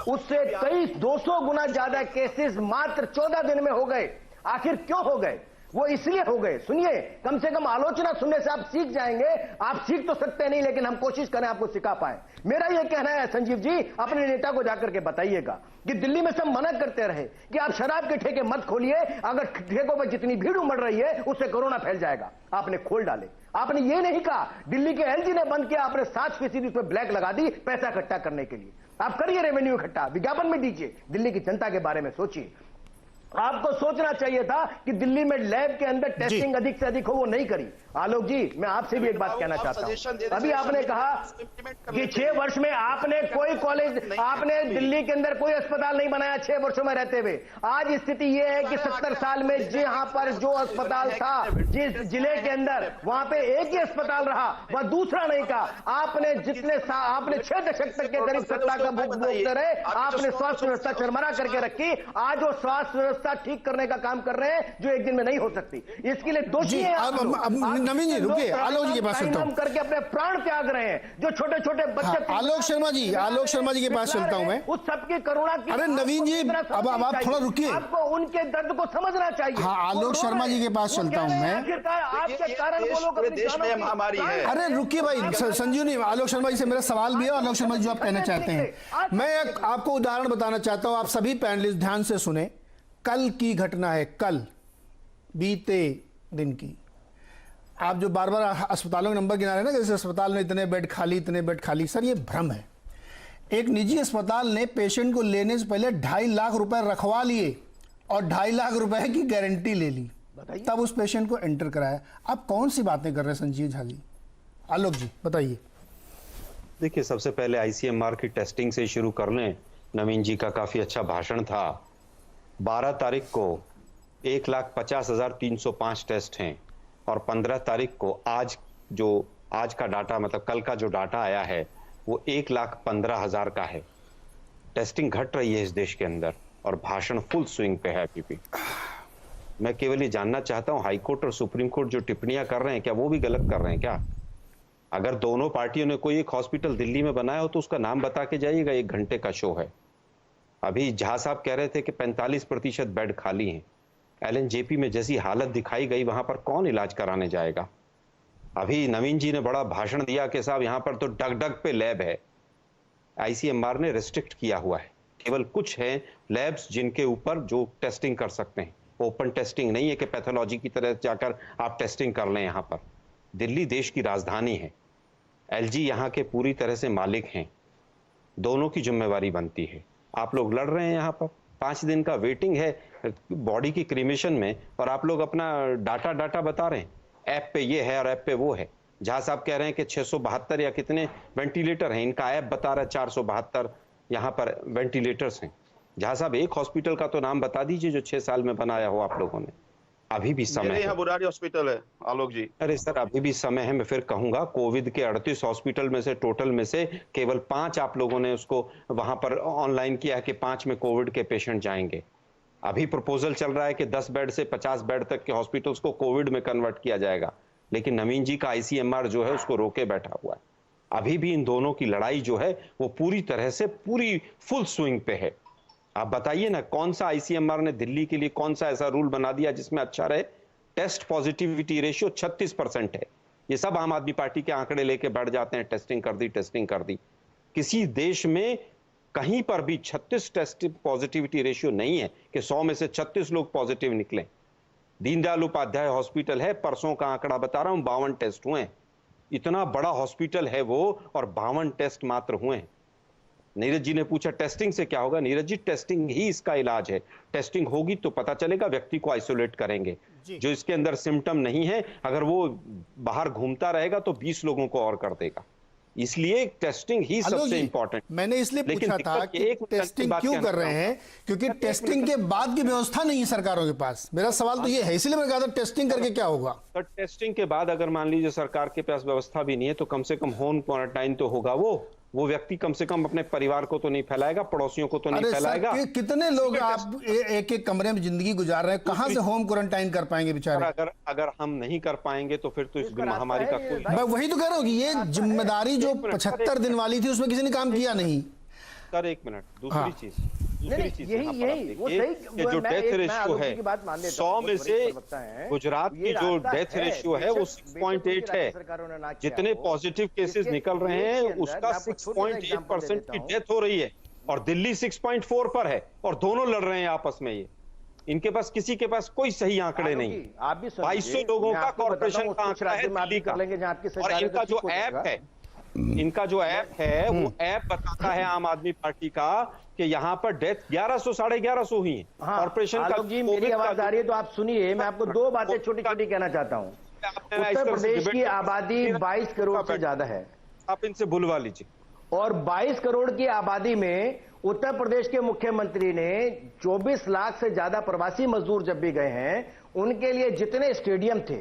S5: उससे कई 200 गुना ज्यादा केसेस मात्र 14 दिन में हो गए। आखिर क्यों हो गए? वो इसलिए हो गए, सुनिए, कम से कम आलोचना सुनने से आप सीख जाएंगे। आप सीख तो सकते नहीं, लेकिन हम कोशिश करें आपको सिखा पाए। मेरा यह कहना है संजीव जी, अपने नेता को जाकर के बताइएगा कि दिल्ली में सब मना करते रहे कि आप शराब के ठेके मत खोलिए, अगर ठेकों पर जितनी भीड़ उमड़ रही है उससे कोरोना फैल जाएगा। आपने खोल डाले। आपने ये नहीं कहा, दिल्ली के एलजी ने बंद किया, आपने 7% उस पर ब्लैक लगा दी पैसा इकट्ठा करने के लिए। आप करिए रेवेन्यू इकट्ठा, विज्ञापन में दीजिए, दिल्ली की जनता के बारे में सोचिए। आपको सोचना चाहिए था कि दिल्ली में लैब के अंदर टेस्टिंग अधिक से अधिक हो, वो नहीं करी। आलोक जी, मैं आपसे भी एक बात कहना चाहता हूं। अभी आपने कहा कि 6 वर्ष में आपने कोई कॉलेज, आपने दिल्ली के अंदर कोई अस्पताल नहीं बनाया 6 वर्षों में रहते हुए। आज स्थिति यह है कि 70 साल में जहां पर जो अस्पताल था, जिस जिले के अंदर, वहां पे एक ही अस्पताल रहा, वह दूसरा नहीं कहा। आपने आपने 6 दशक तक के करीब सत्ता का भोगते रहे। आपने स्वास्थ्य व्यवस्था चरमरा करके रखी। आज वो स्वास्थ्य व्यवस्था ठीक करने का काम कर रहे हैं जो एक दिन में नहीं हो सकती। इसके लिए दोषी है
S1: नवीन जी, रुकिए, आलोक जी के पास चलता हूं।
S5: करके अपने प्राण त्याग रहे हैं जो छोटे छोटे बच्चे।
S1: आलोक शर्मा जी के पास चलता हूं मैं।
S5: उस सबकी करुणा की,
S1: अरे नवीन जी, अब आप थोड़ा रुकिए,
S5: आपको उनके दर्द को समझना चाहिए।
S1: हाँ, आलोक शर्मा जी के पास चलता हूं मैं।
S5: आपके कारण वो लोग अपनी
S3: देश में महामारी है।
S1: अरे रुकिए भाई, संजीवनी, आलोक शर्मा जी से मेरा सवाल भी है। आलोक शर्मा जी जो आप कहना चाहते हैं, मैं आपको उदाहरण बताना चाहता हूं। आप सभी पैनलिस्ट ध्यान से सुने। कल की घटना है, कल बीते दिन की। आप जो बार बार अस्पतालों के नंबर गिना रहे हैं ना, जैसे अस्पताल में इतने बेड खाली, इतने बेड खाली, सर ये भ्रम है। एक निजी अस्पताल ने पेशेंट को लेने से पहले 2.5 लाख रुपए रखवा लिए और 2.5 लाख रुपए की गारंटी ले ली, तब उस पेशेंट को एंटर कराया। आप कौन सी बातें कर रहे हैं संजीव झा जी? आलोक जी बताइए।
S4: देखिए, सबसे पहले आईसीएमआर की टेस्टिंग से शुरू कर लें। नवीन जी का काफी अच्छा भाषण था। 12 तारीख को 1,50,305 टेस्ट हैं और 15 तारीख को आज का डाटा, मतलब कल का जो डाटा आया है, वो 1,15,000 का है। टेस्टिंग घट रही है इस देश के अंदर और भाषण फुल स्विंग पे है अभी भी। मैं केवल ये जानना चाहता हूं, हाईकोर्ट और सुप्रीम कोर्ट जो टिप्पणियां कर रहे हैं, क्या वो भी गलत कर रहे हैं क्या? अगर दोनों पार्टियों ने कोई एक हॉस्पिटल दिल्ली में बनाया हो तो उसका नाम बता के जाइएगा। 1 घंटे का शो है। अभी झा साहब कह रहे थे कि 45% बेड खाली हैं। एलएनजेपी में जैसी हालत दिखाई गई, वहां पर कौन इलाज कराने जाएगा? अभी नवीन जी ने बड़ा भाषण दिया कि साहब यहां पर तो डग पे लैब है। आईसीएमआर ने रिस्ट्रिक्ट किया हुआ है, केवल कुछ है लैब्स जिनके ऊपर जो टेस्टिंग कर सकते हैं। ओपन टेस्टिंग नहीं है कि पैथोलॉजी की तरह जाकर आप टेस्टिंग कर लें। यहाँ पर दिल्ली देश की राजधानी है, एलजी यहाँ के पूरी तरह से मालिक हैं, दोनों की जिम्मेवारी बनती है। आप लोग लड़ रहे हैं यहाँ पर, 5 दिन का वेटिंग है बॉडी की क्रीमेशन में, और आप लोग अपना डाटा बता रहे हैं। ऐप पे ये है और ऐप पे वो है। झा साहब कह रहे हैं कि 672 या कितने वेंटिलेटर हैं, इनका ऐप बता रहा है 472 यहाँ पर वेंटिलेटर्स हैं। झा साहब, एक हॉस्पिटल का तो नाम बता दीजिए जो 6 साल में बनाया हो आप लोगों ने। अभी भी समय
S3: मेरे
S4: है।
S3: यहाँ बुराड़ी हॉस्पिटल है आलोक जी।
S4: अरे सर, अभी भी समय है। मैं फिर कहूंगा, कोविड के 38 हॉस्पिटल में से टोटल में से केवल 5 आप लोगों ने उसको वहां पर ऑनलाइन किया है कि 5 में कोविड के पेशेंट जाएंगे। अभी प्रपोजल चल रहा है कि 10 बेड से 50 बेड तक के हॉस्पिटल्स को कोविड में कन्वर्ट किया जाएगा, लेकिन नवीन जी का ICMR जो है उसको रोके बैठा हुआ है। अभी भी इन दोनों की लड़ाई जो है वो पूरी तरह से पूरी फुल स्विंग पे है। आप बताइए ना, कौन सा ICMR ने दिल्ली के लिए कौन सा ऐसा रूल बना दिया जिसमें अच्छा रहे? टेस्ट पॉजिटिविटी रेशियो 36% है। ये सब आम आदमी पार्टी के आंकड़े लेके बैठ जाते हैं, टेस्टिंग कर दी। किसी देश में कहीं पर भी 36 टेस्ट पॉजिटिविटी रेशियो नहीं है कि 100 में से 36 लोग पॉजिटिव निकले। दीनदयाल उपाध्याय हॉस्पिटल है, परसों का आंकड़ा बता रहा हूं, 52 टेस्ट हुए हैं। इतना बड़ा हॉस्पिटल है वो, और 52 टेस्ट मात्र हुए हैं। नीरज जी ने पूछा टेस्टिंग से क्या होगा। नीरज जी, टेस्टिंग ही इसका इलाज है। टेस्टिंग होगी तो पता चलेगा, व्यक्ति को आइसोलेट करेंगे। जो इसके अंदर सिम्टम नहीं है, अगर वो बाहर घूमता रहेगा तो 20 लोगों को और कर देगा। इसलिए टेस्टिंग ही सबसे इंपॉर्टेंट।
S1: मैंने इसलिए पूछा था कि टेस्टिंग क्यों कर रहे हैं, क्योंकि टेस्टिंग के बाद की व्यवस्था नहीं है सरकारों के पास। मेरा सवाल तो ये है, इसलिए मैंने कहा था टेस्टिंग करके क्या होगा।
S4: तो टेस्टिंग के बाद अगर मान लीजिए सरकार के पास व्यवस्था भी नहीं है, तो कम से कम होम क्वारंटाइन तो होगा। वो व्यक्ति कम से कम अपने परिवार को तो नहीं फैलाएगा, पड़ोसियों को तो नहीं फैलाएगा।
S1: कितने लोग आप एक एक कमरे में जिंदगी गुजार रहे हैं, कहां से होम क्वारंटाइन कर पाएंगे बेचारे?
S4: अगर हम नहीं कर पाएंगे तो फिर तो इस महामारी का कोई।
S1: मैं वही तो कह रहा हूं कि ये जिम्मेदारी जो 75 दिन वाली थी उसमें किसी ने काम किया नहीं।
S4: सर एक मिनट, दूसरी चीज
S5: यही
S4: जो डेथ रेशियो है 100 में से गुजरात की जो डेथ रेशियो है वो 6.8 है। जितने पॉजिटिव केसेस निकल रहे हैं उसका 6.8% की डेथ हो रही है, और दिल्ली 6.4 पर है, और दोनों लड़ रहे हैं आपस में। ये इनके पास किसी के पास कोई सही आंकड़े नहीं। 2200 लोगों का कॉर्पोरेशन का आंकड़ा है दिल्ली का, और इनका जो ऐप है वो ऐप बताता है आम आदमी पार्टी का कि यहाँ पर डेथ 1100 साढ़े 1100 हुई है। कॉर्पोरेशन का
S5: जी मेरी आवाज आ रही है तो आप सुनिए, मैं आपको 2 बातें छोटी छोटी कहना चाहता हूँ। उत्तर प्रदेश की आबादी 22 करोड़ से ज्यादा है,
S4: आप इनसे बुलवा लीजिए।
S5: और 22 करोड़ की आबादी में उत्तर प्रदेश के मुख्यमंत्री ने 24 लाख से ज्यादा प्रवासी मजदूर जब भी गए हैं, उनके लिए जितने स्टेडियम थे,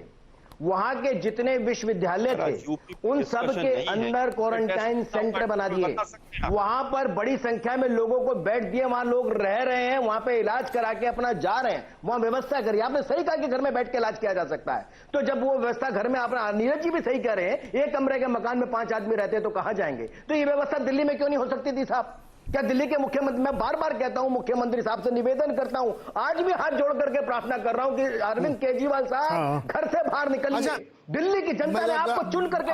S5: वहां के जितने विश्वविद्यालय थे, उन सब के अंदर क्वारंटाइन सेंटर बना दिए। वहां पर बड़ी संख्या में लोगों को बेड दिए, वहां लोग रह रहे हैं, वहां पे इलाज करा के अपना जा रहे हैं। वहां व्यवस्था करिए। आपने सही कहा कि घर में बैठ के इलाज किया जा सकता है, तो जब वो व्यवस्था घर में, अपना नीरज जी भी सही कह रहे हैं, 1 कमरे के मकान में 5 आदमी रहते हैं तो कहां जाएंगे? तो ये व्यवस्था दिल्ली में क्यों नहीं हो सकती थी साहब? क्या दिल्ली के मुख्यमंत्री, मैं बार बार कहता हूं, मुख्यमंत्री साहब से निवेदन करता हूं, आज भी हाथ जोड़ करके प्रार्थना कर रहा हूं कि अरविंद केजरीवाल साहब घर से बाहर निकलिए। दिल्ली की जनता ने आपको चुन करके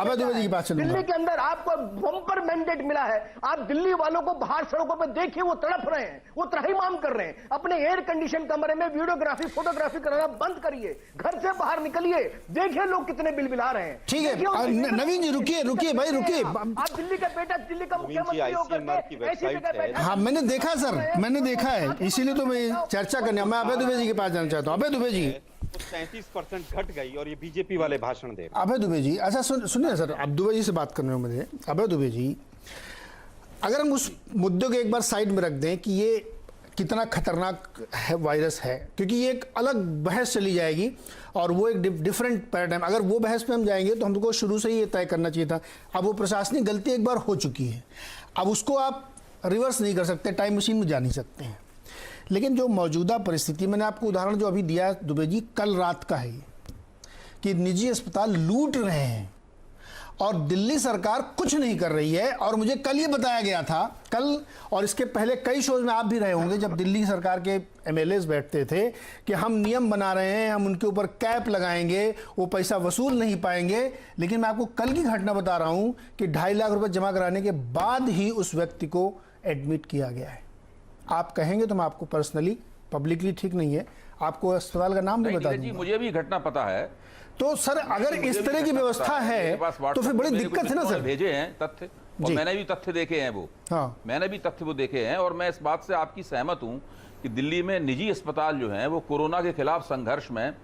S5: दिल्ली के अंदर आपको बम्पर मैंडेट मिला है। आप दिल्ली वालों को बाहर सड़कों पर देखिए, वो तड़प रहे हैं, वो त्राहिमाम कर रहे हैं। अपने एयर कंडीशन कमरे में वीडियोग्राफी फोटोग्राफी कराना बंद करिए, घर से बाहर निकलिए, देखिए लोग कितने बिलबिला रहे हैं।
S1: ठीक है नवीन जी, रुकिए भाई रुकिए।
S5: आप दिल्ली का बेटा, दिल्ली का मुख्यमंत्री होकर ऐसी जगह बैठा।
S1: हाँ मैंने देखा सर, मैंने देखा है, इसीलिए तो मैं चर्चा करने मैं अभय दुबे जी के पास जाना चाहता हूँ। अभय दुबे जी,
S4: 37% घट गई और ये बीजेपी वाले भाषण दे रहे हैं।
S1: अभय दुबे जी, अच्छा सुनिए सर, अब दुबे जी से बात करने में मुझे। अभय दुबे जी, अगर हम उस मुद्दे को एक बार साइड में रख दें कि ये कितना खतरनाक है, वायरस है, क्योंकि ये एक अलग बहस चली जाएगी और वो एक डिफरेंट पैराडाइम। अगर वो बहस में हम जाएंगे तो हमको शुरू से ही ये तय करना चाहिए था। अब वो प्रशासनिक गलती एक बार हो चुकी है, अब उसको आप रिवर्स नहीं कर सकते, टाइम मशीन में जा नहीं सकते हैं। लेकिन जो मौजूदा परिस्थिति, मैंने आपको उदाहरण जो अभी दिया दुबे जी, कल रात का है कि निजी अस्पताल लूट रहे हैं और दिल्ली सरकार कुछ नहीं कर रही है। और मुझे कल ये बताया गया था, कल और इसके पहले कई शोज में आप भी रहे होंगे, जब दिल्ली सरकार के MLAs बैठते थे कि हम नियम बना रहे हैं, हम उनके ऊपर कैप लगाएंगे, वो पैसा वसूल नहीं पाएंगे। लेकिन मैं आपको कल की घटना बता रहा हूं कि 2.5 लाख रुपए जमा कराने के बाद ही उस व्यक्ति को एडमिट किया गया है। आप कहेंगे तो मैं आपको पर्सनली, पब्लिकली ठीक नहीं है, आपको अस्पताल का नाम भी बता दूंगा।
S2: मुझे भी घटना पता है।
S1: तो सर अगर इस तरह की व्यवस्था है तो फिर बड़ी दिक्कत है ना सर।
S2: भेजे हैं तथ्य, और मैंने भी तथ्य देखे हैं वो।
S1: हाँ,
S2: मैंने भी तथ्य वो देखे हैं, और मैं इस बात से आपकी सहमत हूं कि दिल्ली में निजी अस्पताल जो हैं वो कोरोना के खिलाफ संघर्ष में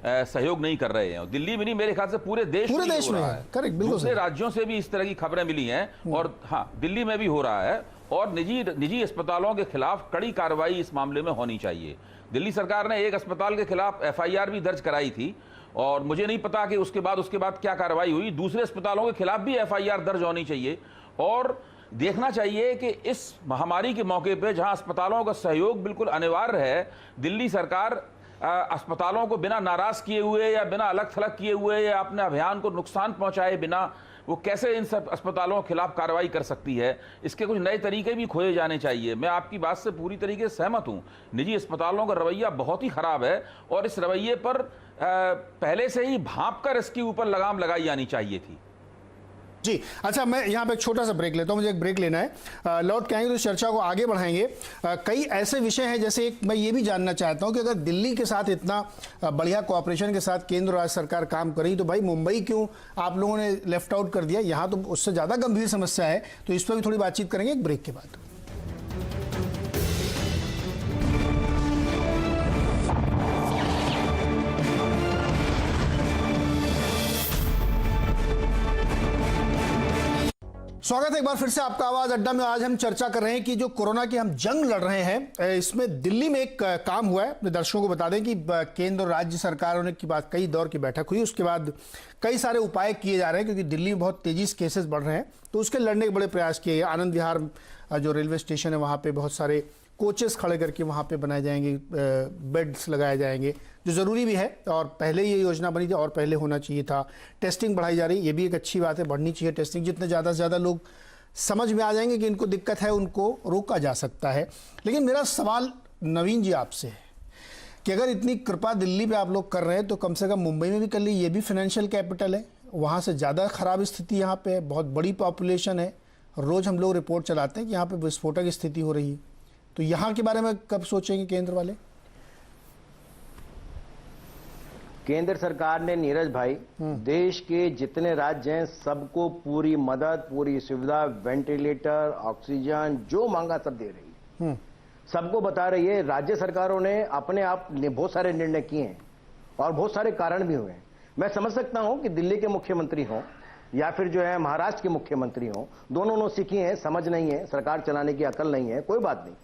S2: सहयोग नहीं कर रहे हैं। दिल्ली में नहीं, मेरे ख्याल से पूरे देश में है।
S1: करेक्ट, बिल्कुल।
S2: दूसरे राज्यों से भी इस तरह की खबरें मिली हैं, और हाँ दिल्ली में भी हो रहा है। और निजी अस्पतालों के खिलाफ कड़ी कार्रवाई इस मामले में होनी चाहिए। दिल्ली सरकार ने एक अस्पताल के खिलाफ FIR भी दर्ज कराई थी और मुझे नहीं पता कि उसके बाद क्या कार्रवाई हुई। दूसरे अस्पतालों के खिलाफ भी FIR दर्ज होनी चाहिए और देखना चाहिए कि इस महामारी के मौके पे जहां अस्पतालों का सहयोग बिल्कुल अनिवार्य है, दिल्ली सरकार अस्पतालों को बिना नाराज किए हुए या बिना अलग थलग किए हुए या अपने अभियान को नुकसान पहुंचाए बिना वो कैसे इन सब अस्पतालों के खिलाफ कार्रवाई कर सकती है। इसके कुछ नए तरीके भी खोजे जाने चाहिए। मैं आपकी बात से पूरी तरीके से सहमत हूं, निजी अस्पतालों का रवैया बहुत ही खराब है और इस रवैये पर पहले से ही भांप कर इसके ऊपर लगाम लगाई जानी चाहिए थी।
S1: जी अच्छा, मैं यहाँ पे एक छोटा सा ब्रेक लेता हूँ, मुझे एक ब्रेक लेना है, लौट के आएंगे तो इस चर्चा को आगे बढ़ाएंगे। कई ऐसे विषय हैं, जैसे एक मैं ये भी जानना चाहता हूँ कि अगर दिल्ली के साथ इतना बढ़िया कोऑपरेशन के साथ केंद्र और राज्य सरकार काम करी तो भाई मुंबई क्यों आप लोगों ने लेफ्ट आउट कर दिया? यहाँ तो उससे ज़्यादा गंभीर समस्या है, तो इस पर भी थोड़ी बातचीत करेंगे एक ब्रेक के बाद। स्वागत है एक बार फिर से आपका आवाज अड्डा में। आज हम चर्चा कर रहे हैं कि जो कोरोना की हम जंग लड़ रहे हैं, इसमें दिल्ली में एक काम हुआ है। अपने दर्शकों को बता दें कि केंद्र और राज्य सरकारों ने की बात, कई दौर की बैठक हुई, उसके बाद कई सारे उपाय किए जा रहे हैं क्योंकि दिल्ली में बहुत तेजी से केसेस बढ़ रहे हैं, तो उसके लड़ने के बड़े प्रयास किए गए। आनंद विहार जो रेलवे स्टेशन है वहाँ पे बहुत सारे कोचेस खड़े करके वहाँ पे बनाए जाएंगे, बेड्स लगाए जाएंगे, जो ज़रूरी भी है और पहले ये योजना बनी थी और पहले होना चाहिए था। टेस्टिंग बढ़ाई जा रही है, ये भी एक अच्छी बात है, बढ़नी चाहिए टेस्टिंग। जितने ज़्यादा से ज़्यादा लोग समझ में आ जाएंगे कि इनको दिक्कत है, उनको रोका जा सकता है। लेकिन मेरा सवाल नवीन जी आपसे है कि अगर इतनी कृपा दिल्ली पे आप लोग कर रहे हैं तो कम से कम मुंबई में भी कर ली। ये भी फाइनेंशियल कैपिटल है, वहाँ से ज़्यादा ख़राब स्थिति यहाँ पे है, बहुत बड़ी पॉपुलेशन है। रोज़ हम लोग रिपोर्ट चलाते हैं कि यहाँ पे विस्फोटक स्थिति हो रही है, तो यहाँ के बारे में कब सोचेंगे केंद्र वाले?
S5: केंद्र सरकार ने नीरज भाई देश के जितने राज्य हैं सबको पूरी मदद, पूरी सुविधा, वेंटिलेटर, ऑक्सीजन जो मांगा सब दे रही है, सबको बता रही है। राज्य सरकारों ने अपने आप बहुत सारे निर्णय किए हैं और बहुत सारे कारण भी हुए हैं। मैं समझ सकता हूं कि दिल्ली के मुख्यमंत्री हों या फिर जो है महाराष्ट्र के मुख्यमंत्री हों, दोनों ने सीखी हैं, समझ नहीं है, सरकार चलाने की अकल नहीं है, कोई बात नहीं,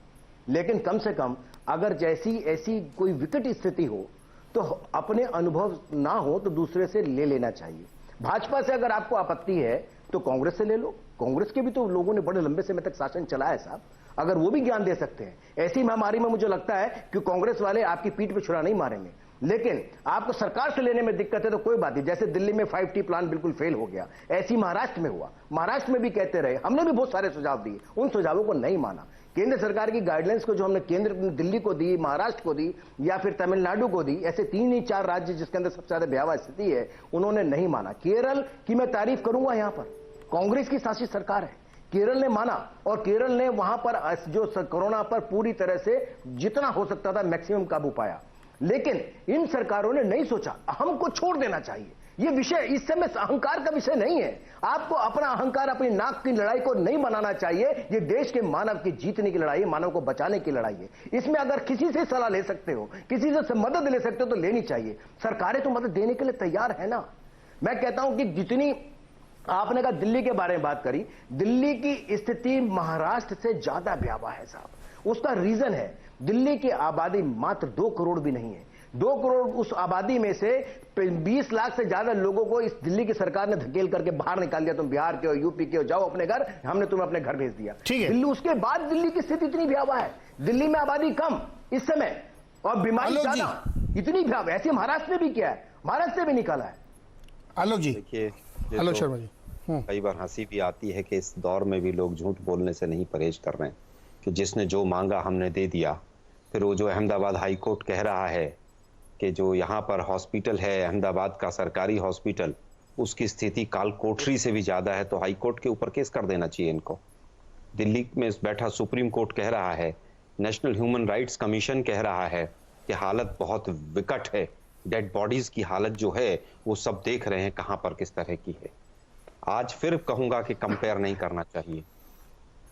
S5: लेकिन कम से कम अगर जैसी ऐसी कोई विकट स्थिति हो तो अपने अनुभव ना हो तो दूसरे से ले लेना चाहिए। भाजपा से अगर आपको आपत्ति है तो कांग्रेस से ले लो, कांग्रेस के भी तो लोगों ने बड़े लंबे समय तक शासन चलाया है साहब, अगर वो भी ज्ञान दे सकते हैं। ऐसी महामारी में मुझे लगता है कि कांग्रेस वाले आपकी पीठ पे छुरा नहीं मारेंगे, लेकिन आपको सरकार से लेने में दिक्कत है तो कोई बात नहीं। जैसे दिल्ली में 5T प्लान बिल्कुल फेल हो गया, ऐसी महाराष्ट्र में हुआ, महाराष्ट्र में भी कहते रहे, हमने भी बहुत सारे सुझाव दिए, उन सुझावों को नहीं माना। केंद्र सरकार की गाइडलाइंस को जो हमने केंद्र दिल्ली को दी, महाराष्ट्र को दी या फिर तमिलनाडु को दी, ऐसे 3 ही 4 राज्य जिसके अंदर सबसे ज्यादा भयावह स्थिति है, उन्होंने नहीं माना। केरल की मैं तारीफ करूंगा, यहां पर कांग्रेस की शासित सरकार है, केरल ने माना और केरल ने वहां पर जो कोरोना पर पूरी तरह से जितना हो सकता था मैक्सिमम काबू पाया। लेकिन इन सरकारों ने नहीं सोचा हमको छोड़ देना चाहिए। ये विषय इस समय अहंकार का विषय नहीं है, आपको अपना अहंकार, अपनी नाक की लड़ाई को नहीं बनाना चाहिए। ये देश के मानव की जीतने की लड़ाई है, मानव को बचाने की लड़ाई है। इसमें अगर किसी से सलाह ले सकते हो, किसी से मदद ले सकते हो तो लेनी चाहिए। सरकारें तो मदद देने के लिए तैयार है ना। मैं कहता हूं कि जितनी आपने कहा दिल्ली के बारे में बात करी, दिल्ली की स्थिति महाराष्ट्र से ज्यादा भयावह है साहब। उसका रीजन है दिल्ली की आबादी मात्र 2 करोड़ भी नहीं है। 2 करोड़ उस आबादी में से 20 लाख से ज्यादा लोगों को इस दिल्ली की सरकार ने धकेल करके बाहर निकाल दिया। तुम बिहार के हो, यूपी के हो, जाओ अपने घर, हमने तुम्हें अपने घर भेज दिया। दिल्ली, उसके बाद दिल्ली की स्थिति इतनी भयावह है। दिल्ली में आबादी कम इस समय और बीमारी ज्यादा, इतनी भयावह। ऐसे महाराष्ट्र ने भी किया है, महाराष्ट्र से भी निकाला है।
S1: आलोक जी,
S4: देखिए,
S1: आलोक शर्मा जी,
S4: कई बार हंसी भी आती है कि इस दौर में भी लोग झूठ बोलने से नहीं परहेज कर रहे हैं कि जिसने जो मांगा हमने दे दिया। फिर वो जो अहमदाबाद हाई कोर्ट कह रहा है कि जो यहाँ पर हॉस्पिटल है अहमदाबाद का सरकारी हॉस्पिटल, उसकी स्थिति काल कोठरी से भी ज्यादा है, तो हाई कोर्ट के ऊपर केस कर देना चाहिए इनको। दिल्ली में बैठा सुप्रीम कोर्ट कह रहा है, नेशनल ह्यूमन राइट्स कमीशन कह रहा है कि हालत बहुत विकट है, डेड बॉडीज की हालत जो है वो सब देख रहे हैं कहाँ पर किस तरह की है। आज फिर कहूंगा कि कंपेयर नहीं करना चाहिए।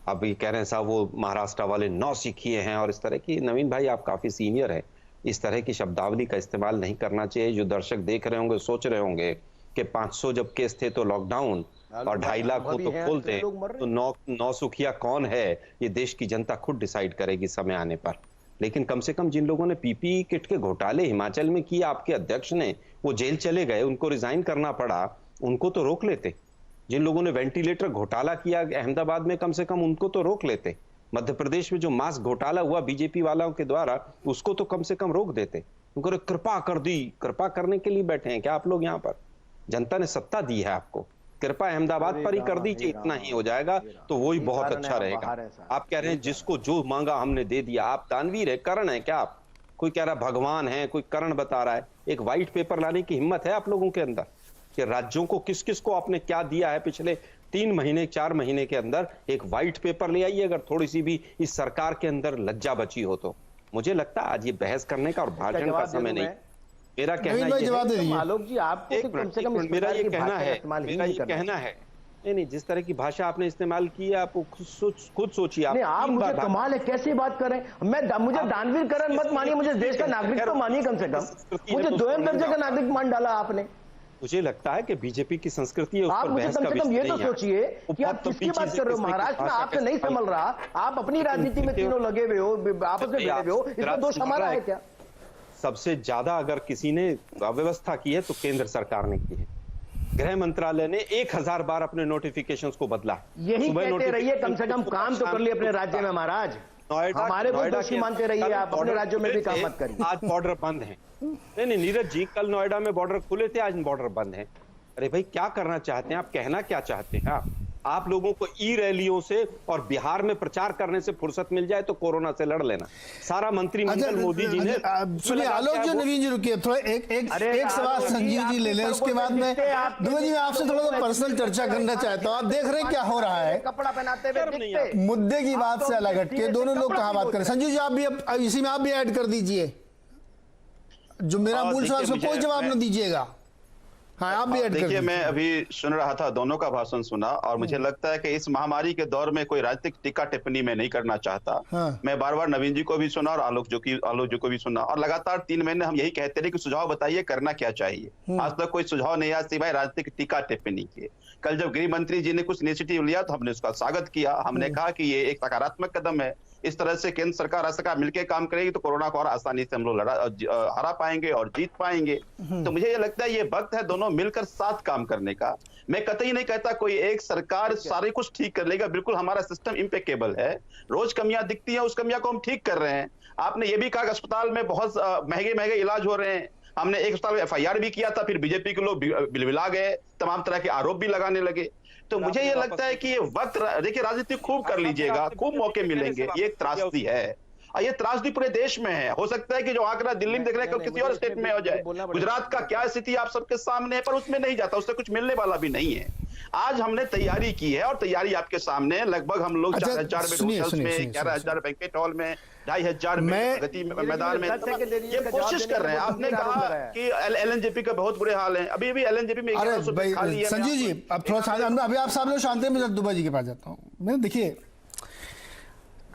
S4: अब ये कह रहे हैं साहब वो महाराष्ट्र वाले 9 सीखिए हैं और इस तरह की। नवीन भाई आप काफी सीनियर हैं, इस तरह की शब्दावली का इस्तेमाल नहीं करना चाहिए। जो दर्शक देख रहे होंगे सोच रहे होंगे कि 500 जब केस थे तो लॉकडाउन और 2.5 लाख को तो खोल दें तो नौ सुखिया कौन है ये देश की जनता खुद डिसाइड करेगी समय आने पर। लेकिन कम से कम जिन लोगों ने पीपीई किट के घोटाले हिमाचल में किए, आपके अध्यक्ष ने, वो जेल चले गए, उनको रिजाइन करना पड़ा, उनको तो रोक लेते। जिन लोगों ने वेंटिलेटर घोटाला किया अहमदाबाद में, कम से कम उनको तो रोक लेते। मध्य प्रदेश में जो मास्क घोटाला हुआ बीजेपी वालों के द्वारा, उसको तो कम से कम रोक देते। उनको कृपा कर दी, कृपा करने के लिए बैठे हैं क्या आप लोग यहाँ पर? जनता ने सत्ता दी है आपको, कृपा अहमदाबाद पर ही कर दीजिए, इतना ही हो जाएगा तो वो ही बहुत अच्छा रहेगा। आप कह रहे हैं जिसको जो मांगा हमने दे दिया, आप दानवीर है, कर्ण है क्या आप? कोई कह रहा भगवान है, कोई कर्ण बता रहा है। एक व्हाइट पेपर लाने की हिम्मत है आप लोगों के अंदर कि राज्यों को किस किस को आपने क्या दिया है पिछले 3 महीने 4 महीने के अंदर? एक व्हाइट पेपर ले आइए अगर थोड़ी सी भी इस सरकार के अंदर लज्जा बची हो तो। मुझे लगता है आज ये बहस करने का और भाषण का समय नहीं। मेरा कहना है
S5: आलोक जी, आपको कम से कम
S4: मेरा ये कहना है नहीं, जिस तरह की भाषा आपने इस्तेमाल की है, आप खुद सोचिए।
S5: आप मुझे कमाल है, कैसी बात कर रहे हैं? मुझे दानवीर करण मत मानिए, मुझे देश का नागरिक तो मानिए कम से कम। मुझे 2 दर्जे का नागरिक मान डाला आपने।
S4: मुझे लगता है कि बीजेपी की संस्कृति है,
S5: आप मुझे कम से कम ये तो सोचिए कि आप किसकी बात कर रहे हो। महाराष्ट्र में आपसे नहीं संभल रहा, आप अपनी राजनीति में तीनों लगे हुए हो, आपस में भिड़े हुए हो, इसमें दोष हमारा है क्या?
S4: सबसे ज्यादा अगर किसी ने अव्यवस्था की है तो केंद्र सरकार ने की है। गृह मंत्रालय ने 1000 बार अपने नोटिफिकेशंस को बदला।
S5: यही कहते रहिए, कम से कम काम तो कर लिए अपने राज्य में महाराज। हमारे को दोषी मानते रहिए, आप अपने राज्यों में भी काम मत करिए।
S4: आज बॉर्डर बंद है। नहीं नीरज जी, कल नोएडा में बॉर्डर खुले थे, आज बॉर्डर बंद है। अरे भाई क्या करना चाहते हैं आप? कहना क्या चाहते हैं आप लोगों को ई रैलियों से और बिहार में प्रचार करने से फुर्सत मिल जाए तो कोरोना से लड़ लेना। सारा मंत्रिमंडल मोदी जी ने।
S1: सुनिए आलोक जी, नवीन जी रुकिए थोड़ा, एक सवाल संजीव जी ले लें, उसके बाद में दुबे जी मैं आपसे थोड़ा सा पर्सनल चर्चा करना चाहता हूँ। आप देख रहे हैं क्या हो रहा है,
S5: कपड़ा पहनाते हुए
S1: मुद्दे की बात से अलग हटके दोनों लोग कहाँ बात करें। संजीव जी आप भी इसी में आप भी ऐड कर दीजिए, जो मेरा मूल सवाल उसको कोई जवाब न दीजिएगा। हाँ, आप भी
S3: देखिए, मैं अभी सुन रहा था, दोनों का भाषण सुना, और मुझे लगता है कि इस महामारी के दौर में कोई राजनीतिक टीका टिप्पणी में नहीं करना चाहता।
S1: हाँ।
S3: मैं बार बार नवीन जी को भी सुना और आलोक जी को भी सुना, और लगातार 3 महीने हम यही कहते रहे कि सुझाव बताइए, करना क्या चाहिए। आज तक कोई सुझाव नहीं आया सिवाय राजनीतिक टीका टिप्पणी के। कल जब गृह मंत्री जी ने कुछ इनिशिएटिव लिया तो हमने उसका स्वागत किया। हमने कहा कि ये एक सकारात्मक कदम है। इस तरह से केंद्र सरकार राज्य सरकार मिलकर काम करेगी तो कोरोना को और आसानी से हम लोग हरा पाएंगे और जीत पाएंगे। तो मुझे ये लगता है ये वक्त है दोनों मिलकर साथ काम करने का। मैं कतई नहीं कहता कोई एक सरकार सारे कुछ ठीक कर लेगा, बिल्कुल हमारा सिस्टम इम्पेकेबल है। रोज कमियां दिखती हैं, उस कमियां को हम ठीक कर रहे हैं। आपने ये भी कहा कि अस्पताल में बहुत महंगे इलाज हो रहे हैं। हमने एक अस्पताल में FIR भी किया था, फिर बीजेपी के लोग बिलबिला गए, तमाम तरह के आरोप भी लगाने लगे। तो मुझे ये लगता है कि ये वक्त, देखिए राजनीति खूब कर लीजिएगा, खूब मौके मिलेंगे। ये एक त्रासदी है और ये त्रासदी पूरे देश में है। हो सकता है कि जो आंकड़ा दिल्ली में देख रहे हैं किसी और स्टेट में हो जाए। गुजरात का क्या स्थिति आप सबके सामने है, पर उसमें नहीं जाता, उससे कुछ मिलने वाला भी नहीं है। आज हमने तैयारी की है और तैयारी आपके सामने। लगभग हम लोग 4000 में 11000 बैंकेट हॉल में 2500 में प्रगति मैदान में ये कोशिश कर रहे हैं। आपने कहा कि LNJP का बहुत बुरे हाल है, अभी भी LNJP में।
S1: अरे संजीव जी अब थोड़ा सा अभी आप साहब लोग शांत हैं, मैं दुबे जी के पास जाता हूँ। मैं देखिए,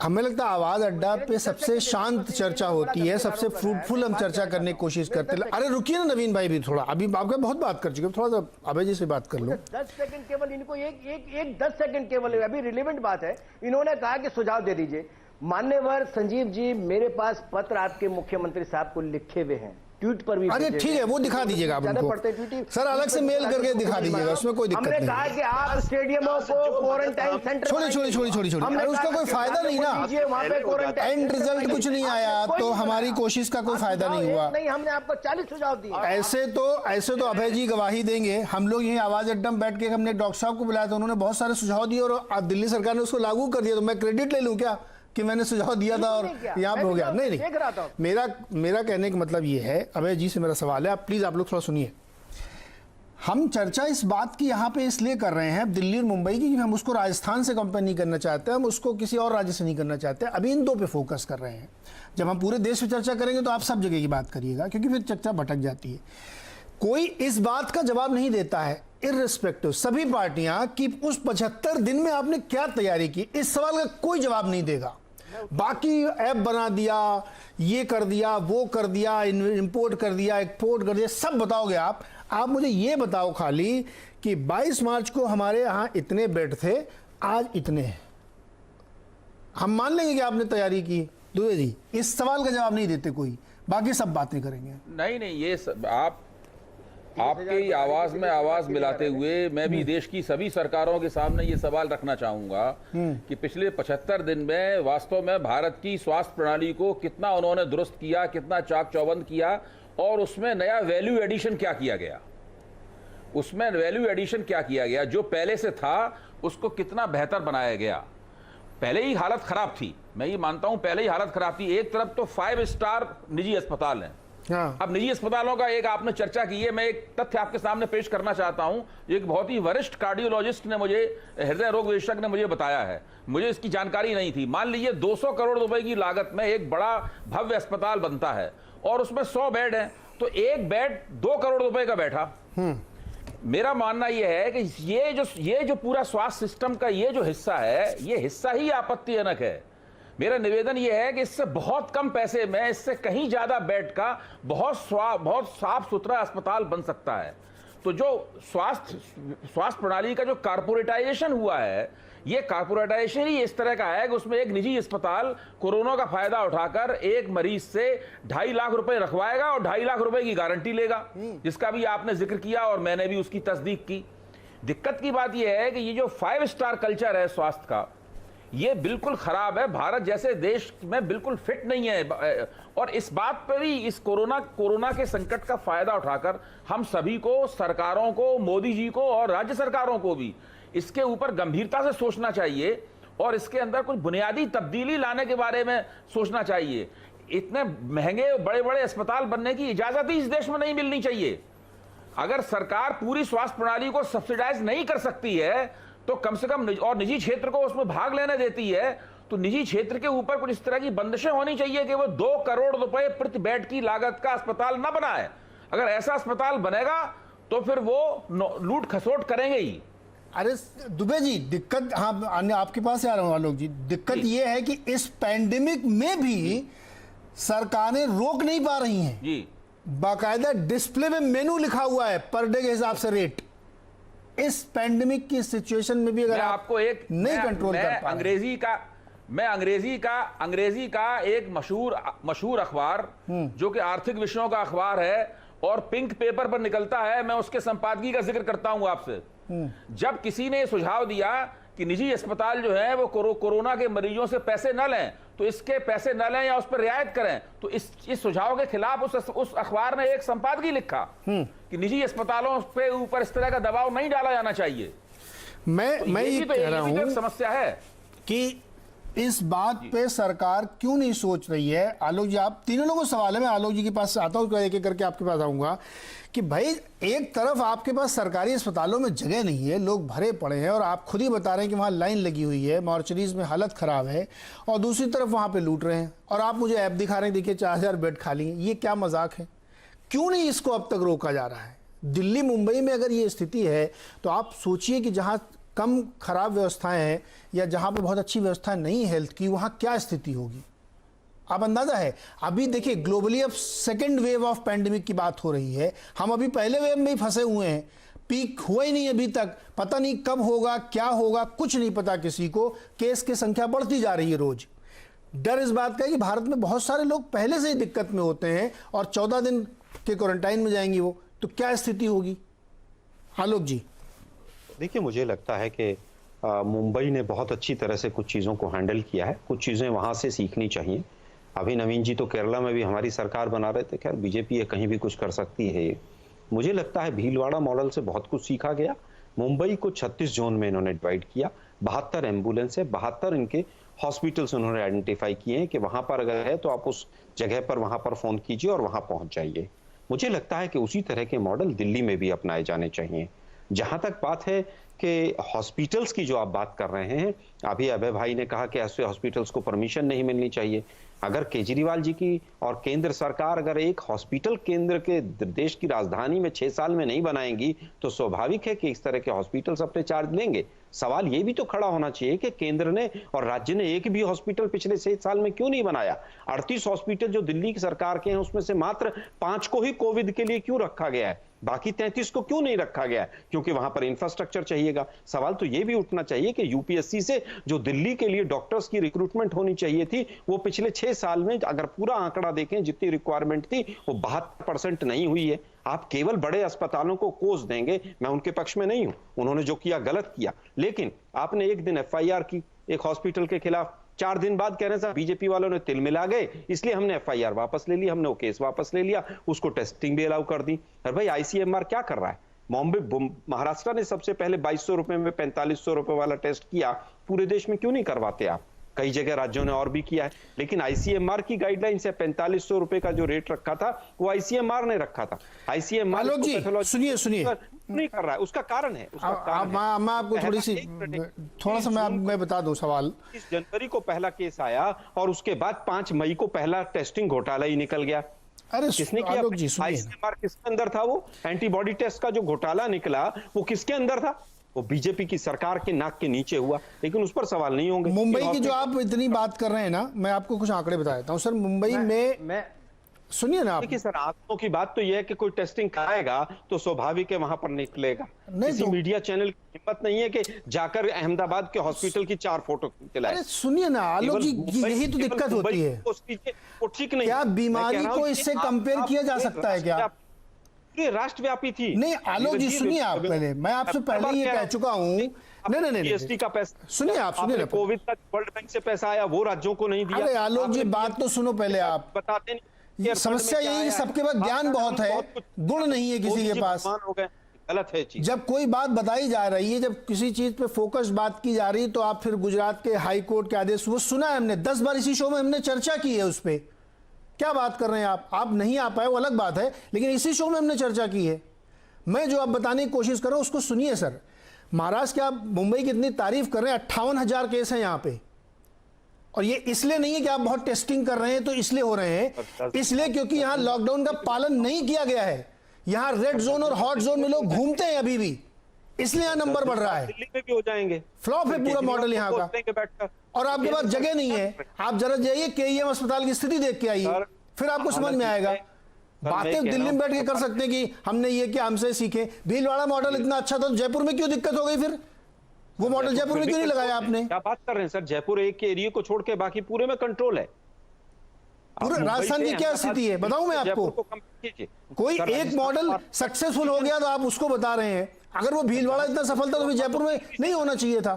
S1: हमें लगता है आवाज अड्डा पे सबसे शांत चर्चा होती है, सबसे फ्रूटफुल हम चर्चा करने की कोशिश करते हैं। अरे रुकिए ना नवीन भाई भी थोड़ा, अभी आपका बहुत बात कर चुके, थोड़ा सा अभय जी से बात कर लो।
S5: 10 सेकंड केवल, इनको एक 10 सेकंड केवल, अभी रिलेवेंट बात है। इन्होंने कहा कि सुझाव दे दीजिए। मान्यवर संजीव जी, मेरे पास पत्र आपके मुख्यमंत्री साहब को लिखे हुए हैं, ट्वीट पर भी।
S1: अरे ठीक है, वो दिखा दीजिएगा आप उनको सर, अलग से मेल करके दिखा दीजिएगा, उसमें कोई दिक्कत नहीं।
S5: हमने कहा कि आप स्टेडियमों को क्वारंटाइन सेंटर
S1: छोड़ी अरे उसका कोई फायदा नहीं ना,
S5: वहां पे क्वारंटाइन
S1: एंड रिजल्ट कुछ नहीं आया तो हमारी कोशिश का कोई फायदा नहीं हुआ।
S5: नहीं, हमने आपको 40 सुझाव दिए।
S1: ऐसे तो अभय जी गवाही देंगे। हम लोग यही आवाज अड्डा में बैठ के हमने डॉक्टर साहब को बुलाया था, उन्होंने बहुत सारे सुझाव दिए और दिल्ली सरकार ने उसको लागू कर दिया। तो मैं क्रेडिट ले लूं क्या कि मैंने सुझाव दिया था और यहाँ पे हो गया? नहीं, मेरा कहने का मतलब ये है, अभय जी से मेरा सवाल है, आप प्लीज आप लोग थोड़ा सुनिए। हम चर्चा इस बात की यहाँ पे इसलिए कर रहे हैं दिल्ली और मुंबई की, हम उसको राजस्थान से कंपेयर नहीं करना चाहते, हम उसको किसी और राज्य से नहीं करना चाहते। अभी इन दो पे फोकस कर रहे हैं। जब हम पूरे देश में चर्चा करेंगे तो आप सब जगह की बात करिएगा, क्योंकि फिर चर्चा भटक जाती है। कोई इस बात का जवाब नहीं देता है, इररिस्पेक्टिव सभी पार्टियां, कि उस 75 दिन में आपने क्या तैयारी की, इस सवाल का कोई जवाब नहीं देगा। बाकी ऐप बना दिया, ये कर दिया, वो कर दिया, इंपोर्ट कर दिया, एक्सपोर्ट कर दिया, सब बताओगे आप मुझे ये बताओ खाली कि 22 मार्च को हमारे यहाँ इतने बेड थे, आज इतने हैं। हम मान लेंगे कि आपने तैयारी की। दुबे जी इस सवाल का जवाब नहीं देते कोई, बाकी सब बातें करेंगे।
S2: नहीं, ये आपकी आवाज में आवाज मिलाते हुए मैं भी देश की सभी सरकारों के सामने ये सवाल रखना चाहूंगा कि पिछले 75 दिन में वास्तव में भारत की स्वास्थ्य प्रणाली को कितना उन्होंने दुरुस्त किया, कितना चाक चौबंद किया, और उसमें नया वैल्यू एडिशन क्या किया गया, उसमें वैल्यू एडिशन क्या किया गया, जो पहले से था उसको कितना बेहतर बनाया गया। पहले ही हालत खराब थी, मैं ये मानता हूं पहले ही हालत खराब थी। एक तरफ तो 5 स्टार निजी अस्पताल हैं।
S1: हाँ।
S2: अब निजी अस्पतालों का एक आपने चर्चा की है, मैं एक तथ्य आपके सामने पेश करना चाहता हूं। एक बहुत ही वरिष्ठ कार्डियोलॉजिस्ट ने मुझे, हृदय रोग विशेषज्ञ ने मुझे बताया है, मुझे इसकी जानकारी नहीं थी। मान लीजिए 200 करोड़ रुपए की लागत में एक बड़ा भव्य अस्पताल बनता है और उसमें 100 बेड हैं, तो एक बेड 2 करोड़ रुपए का बैठा। मेरा मानना यह है कि ये जो पूरा स्वास्थ्य सिस्टम का ये जो हिस्सा है, ये हिस्सा ही आपत्तिजनक है। मेरा निवेदन यह है कि इससे बहुत कम पैसे में, इससे कहीं ज्यादा बेड का बहुत साफ सुथरा अस्पताल बन सकता है। तो जो स्वास्थ्य प्रणाली का जो कारपोरेटाइजेशन हुआ है, ये कारपोरेटाइजेशन ही इस तरह का है कि उसमें एक निजी अस्पताल कोरोना का फायदा उठाकर एक मरीज से 2.5 लाख रुपए रखवाएगा और 2.5 लाख रुपए की गारंटी लेगा, जिसका भी आपने जिक्र किया और मैंने भी उसकी तस्दीक की। दिक्कत की बात यह है कि ये जो 5 स्टार कल्चर है स्वास्थ्य का, ये बिल्कुल खराब है, भारत जैसे देश में बिल्कुल फिट नहीं है। और इस बात पर ही, इस कोरोना के संकट का फायदा उठाकर हम सभी को, सरकारों को, मोदी जी को और राज्य सरकारों को भी इसके ऊपर गंभीरता से सोचना चाहिए और इसके अंदर कुछ बुनियादी तब्दीली लाने के बारे में सोचना चाहिए। इतने महंगे बड़े बड़े अस्पताल बनने की इजाजत ही इस देश में नहीं मिलनी चाहिए। अगर सरकार पूरी स्वास्थ्य प्रणाली को सब्सिडाइज नहीं कर सकती है तो कम से कम, और निजी क्षेत्र को उसमें भाग लेने देती है, तो निजी क्षेत्र के ऊपर कुछ इस तरह की बंदिशें होनी चाहिए कि वो 2 करोड़ रुपए प्रति बेड की लागत का अस्पताल न बनाए। अगर ऐसा अस्पताल बनेगा तो फिर वो लूट खसोट करेंगे ही।
S1: अरे दुबे जी, दिक्कत, हाँ आपके पास आ रहा हूँ आलोक जी, दिक्कत ये है कि इस पैंडेमिक में भी सरकारें रोक नहीं पा रही हैं
S2: जी।
S1: बाकायदा डिस्प्ले में मेनू लिखा हुआ है पर डे के हिसाब से रेट। इस पैंडेमिक की सिचुएशन में भी अगर
S2: आपको एक
S1: नहीं कंट्रोल कर पा
S2: अंग्रेजी का एक मशहूर अखबार जो कि आर्थिक विषयों का अखबार है और पिंक पेपर पर निकलता है, मैं उसके संपादकीय का जिक्र करता हूं आपसे। जब किसी ने सुझाव दिया कि निजी अस्पताल जो है वो कोरोना के मरीजों से पैसे न लें, तो इसके पैसे न लें या उस पर रियायत करें, तो इस सुझाव के खिलाफ उस अखबार ने एक संपादकीय लिखा कि निजी अस्पतालों पे ऊपर इस तरह का दबाव नहीं डाला जाना चाहिए।
S1: मैं ये कह रहा हूं
S2: समस्या है
S1: कि इस बात पे सरकार क्यों नहीं सोच रही है। आलोक जी, आप तीनों लोगों को सवाल है, मैं आलोक जी के पास आता हूं, एक एक करके आपके पास आऊंगा कि भाई एक तरफ आपके पास सरकारी अस्पतालों में जगह नहीं है, लोग भरे पड़े हैं और आप खुद ही बता रहे हैं कि वहाँ लाइन लगी हुई है, मॉर्चरीज में हालत ख़राब है, और दूसरी तरफ वहाँ पे लूट रहे हैं और आप मुझे ऐप दिखा रहे हैं, देखिए 4000 बेड खाली हैं। ये क्या मजाक है? क्यों नहीं इसको अब तक रोका जा रहा है? दिल्ली मुंबई में अगर ये स्थिति है तो आप सोचिए कि जहाँ कम खराब व्यवस्थाएं हैं या जहाँ पे बहुत अच्छी व्यवस्था नहीं है हेल्थ की, वहाँ क्या स्थिति होगी? आप अंदाजा है। अभी देखिए ग्लोबली अब सेकेंड वेव ऑफ पैंडेमिक की बात हो रही है, हम अभी पहले वेव में ही फंसे हुए हैं, पीक हुआ ही नहीं अभी तक, पता नहीं कब होगा, क्या होगा, कुछ नहीं पता किसी को। केस की संख्या बढ़ती जा रही है रोज। डर इस बात का है कि भारत में बहुत सारे लोग पहले से ही दिक्कत में होते हैं और 14 दिन के क्वारंटाइन में जाएंगे वो, तो क्या स्थिति होगी? आलोक जी,
S4: देखिए मुझे लगता है कि मुंबई ने बहुत अच्छी तरह से कुछ चीज़ों को हैंडल किया है, कुछ चीज़ें वहाँ से सीखनी चाहिए। अभी नवीन जी तो केरला में भी हमारी सरकार बना रहे थे, खैर बीजेपी है कहीं भी कुछ कर सकती है। मुझे लगता है भीलवाड़ा मॉडल से बहुत कुछ सीखा गया। मुंबई को 36 जोन में इन्होंने डिवाइड किया, 72 एम्बुलेंस है, 72 इनके हॉस्पिटल्स उन्होंने आइडेंटिफाई किए हैं कि वहाँ पर अगर है तो आप उस जगह पर वहाँ पर फ़ोन कीजिए और वहाँ पहुँच जाइए। मुझे लगता है कि उसी तरह के मॉडल दिल्ली में भी अपनाए जाने चाहिए। जहां तक बात है कि हॉस्पिटल्स की जो आप बात कर रहे हैं, अभी अभय भाई ने कहा कि ऐसे हॉस्पिटल्स को परमिशन नहीं मिलनी चाहिए। अगर केजरीवाल जी की और केंद्र सरकार अगर एक हॉस्पिटल केंद्र के देश की राजधानी में 6 साल में नहीं बनाएंगी तो स्वाभाविक है कि इस तरह के हॉस्पिटल्स अपने चार्ज लेंगे। सवाल ये भी तो खड़ा होना चाहिए कि केंद्र ने और राज्य ने एक भी हॉस्पिटल पिछले 6 साल में क्यों नहीं बनाया? 38 हॉस्पिटल जो दिल्ली की सरकार के हैं उसमें से मात्र 5 को ही कोविड के लिए क्यों रखा गया है? बाकी 33 को क्यों नहीं रखा गया? क्योंकि वहां पर इंफ्रास्ट्रक्चर चाहिएगा। सवाल तो यह भी उठना चाहिए कि यूपीएससी से जो दिल्ली के लिए डॉक्टर्स की रिक्रूटमेंट होनी चाहिए थी, वो पिछले 6 साल में अगर पूरा आंकड़ा देखें जितनी रिक्वायरमेंट थी वो 72% नहीं हुई है। आप केवल बड़े अस्पतालों को कोस देंगे, मैं उनके पक्ष में नहीं हूं, उन्होंने जो किया गलत किया, लेकिन आपने एक दिन एफआईआर की एक हॉस्पिटल के खिलाफ, 4 दिन बाद कह रहे हैं साहब बीजेपी वालों ने तिल मिला गए इसलिए हमने एफआईआर वापस ले लिया, हमने वो केस वापस ले लिया, उसको टेस्टिंग भी अलाउ कर दी। अरे भाई आईसीएमआर क्या कर रहा है? महाराष्ट्र ने सबसे पहले 2200 रुपए में 4500 रुपए वाला टेस्ट किया, पूरे देश में क्यों नहीं करवाते आप? कई जगह राज्यों ने और भी किया है, लेकिन आईसीएमआर की गाइडलाइंस है 4500 रुपए का जो रेट रखा था वो आईसीएमआर ने रखा था। आईसीएमआर
S1: सुनिए
S4: नहीं कर रहा है, उसका कारण है,
S1: मैं आपको थोड़ा सा मैं बता दूं सवाल।
S4: 30 जनवरी को पहला केस आया और उसके बाद 5 मई को पहला टेस्टिंग घोटाला ही निकल गया।
S1: अरे
S4: किसने किया? आईसीएमआर किसके अंदर था? वो एंटीबॉडी टेस्ट का जो घोटाला निकला वो किसके अंदर था? वो बीजेपी की सरकार के नाक के नीचे हुआ, लेकिन उस पर सवाल नहीं होंगे।
S1: मुंबई की जो आप इतनी बात कर रहे हैं ना, मैं आपको कुछ आंकड़े बता देता हूं सर। मुंबई में सुनिए ना आप।
S4: देखिए सर, आंकड़ों की बात तो यह है कि कोई टेस्टिंग कराएगा तो स्वाभाविक है वहां पर निकलेगा। किसी मीडिया चैनल की हिम्मत नहीं है कि जाकर अहमदाबाद के हॉस्पिटल की 4 फोटो खिंचलाए।
S1: अरे सुनिए ना आलोक जी, यही तो दिक्कत होती है।
S4: वो ठीक नहीं।
S1: क्या बीमारी को इससे कंपेयर किया जा सकता है क्या?
S4: राष्ट्रव्यापी थी।
S1: नहीं आलोक जी सुनिए, आप पहले, मैं आपसे पहले ये कह चुका हूं। नहीं
S4: जीएसटी का पैसा
S1: सुनिए, आप सुनिए,
S4: कोविड का वर्ल्ड बैंक से पैसा आया वो राज्यों को नहीं दिया।
S1: अरे आलोक जी बात तो सुनो पहले, आप
S4: बताते नहीं।
S1: समस्या यही है सबके पास ज्ञान बहुत है, गुण नहीं है किसी के पास।
S4: गलत है चीज।
S1: जब कोई बात बताई जा रही है, जब किसी चीज पे फोकस बात की जा रही है, तो आप फिर गुजरात के हाई कोर्ट के आदेश, वो सुना है हमने 10 बार इसी शो में हमने चर्चा की है उस पर। क्या बात कर रहे हैं आप नहीं आ पाए वो अलग बात है, लेकिन इसी शो में हमने चर्चा की है। मैं जो आप बताने की कोशिश कर रहा हूं उसको सुनिए सर। महाराष्ट्र के आप मुंबई की इतनी तारीफ कर रहे हैं, 58,000 केस हैं यहाँ पे, और ये इसलिए नहीं है कि आप बहुत टेस्टिंग कर रहे हैं तो इसलिए हो रहे हैं, इसलिए क्योंकि यहाँ लॉकडाउन का पालन नहीं किया गया है। यहाँ रेड जोन और हॉट जोन में लोग घूमते हैं अभी भी, इसलिए यहाँ नंबर बढ़ रहा है।
S4: दिल्ली में भी हो जाएंगे।
S1: फ्लॉप है पूरा मॉडल यहाँ का, और आपके पास जगह नहीं है। आप जरा जाइए केईएम अस्पताल की स्थिति देख के आइए, फिर आपको समझ में आएगा। बातें दिल्ली में बैठ के कर सकते हैं कि हमने ये किया, हमसे सीखे। भीलवाड़ा मॉडल इतना अच्छा था, जयपुर में क्यों दिक्कत हो गई? फिर वो मॉडल जयपुर में क्यों नहीं लगाया आपने?
S4: क्या बात कर रहे हैं सर? जयपुर एक के एरिया को छोड़ के बाकी पूरे में कंट्रोल है।
S1: पूरे राजस्थान की क्या स्थिति है बताऊं मैं आपको? कोई एक मॉडल सक्सेसफुल हो गया तो आप उसको बता रहे हैं। अगर वो भीलवाड़ा इतना सफल था तो जयपुर में नहीं होना चाहिए था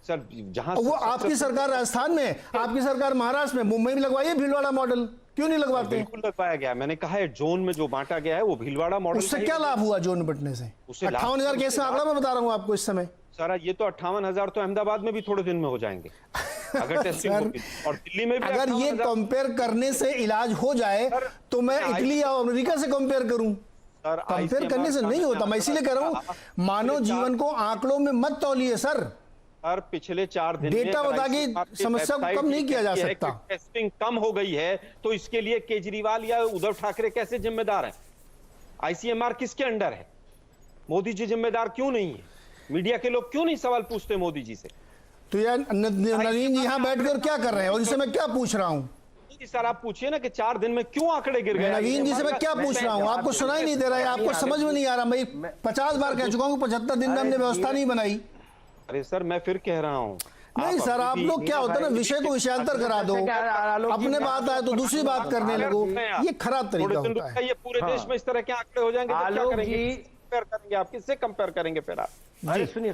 S4: सर। जहां
S1: वो आपकी सरकार राजस्थान में, आपकी सरकार महाराष्ट्र में, मुंबई में लगवाइए भीलवाड़ा मॉडल, क्यों नहीं लगवाते?
S4: बिल्कुल लगवाया गया। मैंने कहा है जोन में जो बांटा गया है वो भीलवाड़ा मॉडल।
S1: उससे क्या लाभ हुआ जोन में बंटने से? 58,000 केस का आंकड़ा मैं बता रहा हूं आपको इस समय।
S4: सर ये तो 58,000 तो अहमदाबाद में भी थोड़े दिन में हो जाएंगे अगर टेस्टिंग होगी, और दिल्ली में भी।
S1: अगर ये कंपेयर करने से इलाज हो जाए तो मैं इटली या अमेरिका से कंपेयर करूं। कंपेयर करने से नहीं होता। मैं इसीलिए कह रहा हूं मानव जीवन को आंकड़ों में मत तौलिए सर।
S4: हर पिछले 4 दिन
S1: डेटा बता के समस्या को कम नहीं किया जा सकता।
S4: टेस्टिंग कम हो गई है तो इसके लिए केजरीवाल या उद्धव ठाकरे कैसे जिम्मेदार है? आईसीएमआर किसके अंडर है? मोदी जी जिम्मेदार क्यों नहीं है? मीडिया के लोग क्यों नहीं सवाल पूछते मोदी जी से?
S1: तो यार नवीन जी यहाँ बैठकर क्या कर रहे हैं और इसे मैं क्या पूछ रहा हूँ?
S4: सर आप पूछिए ना कि 4 दिन में क्यों आंकड़े गिर गए?
S1: नवीन जी से मैं क्या पूछ रहा हूँ? आपको सुनाई नहीं दे रहा है, आपको समझ में नहीं आ रहा। मैं 50 बार कह चुका हूँ 75 दिन में हमने व्यवस्था नहीं बनाई।
S4: अरे सर मैं फिर कह रहा हूँ
S1: नहीं सर, आप लोग क्या होता है ना, विषय को विषयांतर करा दो, अपने बात आए तो दूसरी बात करने लगो, ये खराब तरीका होता है।
S4: ये पूरे देश में इस तरह के आंकड़े हो जाएंगे तो क्या करेंगे? आप किससे कंपेयर करेंगे फिर आप?
S5: अरे सुनिए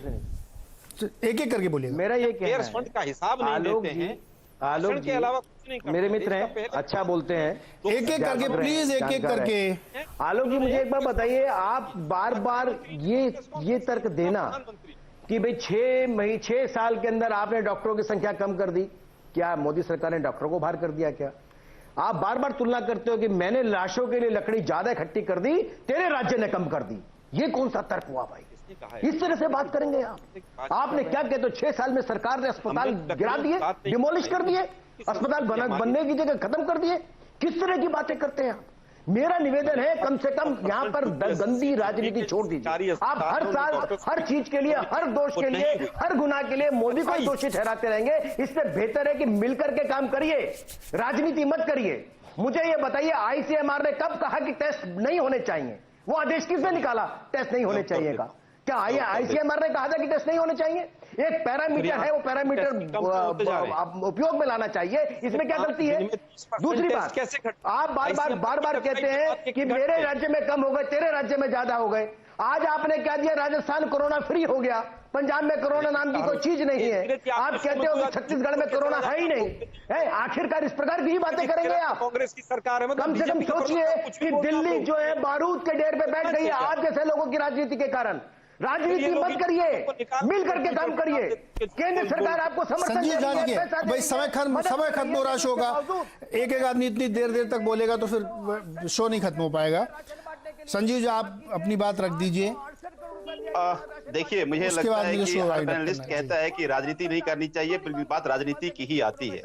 S1: एक एक करके बोलिए।
S5: मेरा ये कहना है,
S4: फंड का हिसाब नहीं देते हैं
S5: आलोक
S4: के अलावा कुछ नहीं करते।
S5: मेरे मित्र हैं, अच्छा बोलते हैं।
S1: एक एक करके प्लीज, एक एक करके।
S5: आलोक जी मुझे एक बार बताइए, आप बार बार ये तर्क देना कि भाई 6 साल के अंदर आपने डॉक्टरों की संख्या कम कर दी, क्या मोदी सरकार ने डॉक्टरों को बाहर कर दिया? क्या आप बार बार तुलना करते हो कि मैंने लाशों के लिए लकड़ी ज्यादा इकट्ठी कर दी, तेरे राज्य ने कम कर दी? ये कौन सा तर्क हुआ भाई? इस तरह से बात करेंगे आप? आपने क्या कहते हो 6 साल में सरकार ने अस्पताल गिरा दिए, डिमोलिश कर दिए, अस्पताल बनने की जगह खत्म कर दिए? किस तरह की बातें करते हैं आप? मेरा निवेदन है कम से कम यहां पर गंदी राजनीति छोड़ दीजिए। आप हर साल हर चीज के लिए, हर दोष के लिए, हर गुनाह के लिए मोदी को दोषी ठहराते रहेंगे। इससे बेहतर है कि मिलकर के काम करिए, राजनीति मत करिए। मुझे ये बताइए आईसीएमआर ने कब कहा कि टेस्ट नहीं होने चाहिए? वो आदेश किसने निकाला टेस्ट नहीं होने चाहिए का? क्या आईसीएमआर ने कहा था कि टेस्ट नहीं होने चाहिए? एक पैरामीटर है, वो पैरामीटर उपयोग में लाना चाहिए, इसमें क्या गलती है? दूसरी बात, आप बार बार कहते हैं कि मेरे राज्य में कम हो गए, तेरे राज्य में ज्यादा हो गए। आज आपने क्या दिया? राजस्थान कोरोना फ्री हो गया, पंजाब में कोरोना नाम की कोई चीज नहीं है। आप कहते हो कि छत्तीसगढ़ में कोरोना है ही नहीं है। आखिरकार इस प्रकार की ही बातें करेंगे आप?
S6: कांग्रेस की सरकार है,
S5: कम से कम सोचिए कि दिल्ली जो है बारूद के डेर पे बैठ गई है आप जैसे लोगों की राजनीति के कारण। राजनीति मत करिए, मिल करके काम करिए। केंद्र सरकार आपको समर्थन
S1: संजीव जानिए, भाई समय खत्म हो रहा शो का। एक आदमी इतनी देर तक बोलेगा तो फिर शो नहीं खत्म हो पाएगा। संजीव जी, आप अपनी बात रख दीजिए।
S3: देखिए, मुझे लगता है कि पैनलिस्ट कहता है कि राजनीति नहीं करनी चाहिए, फिर भी बात राजनीति की ही आती है।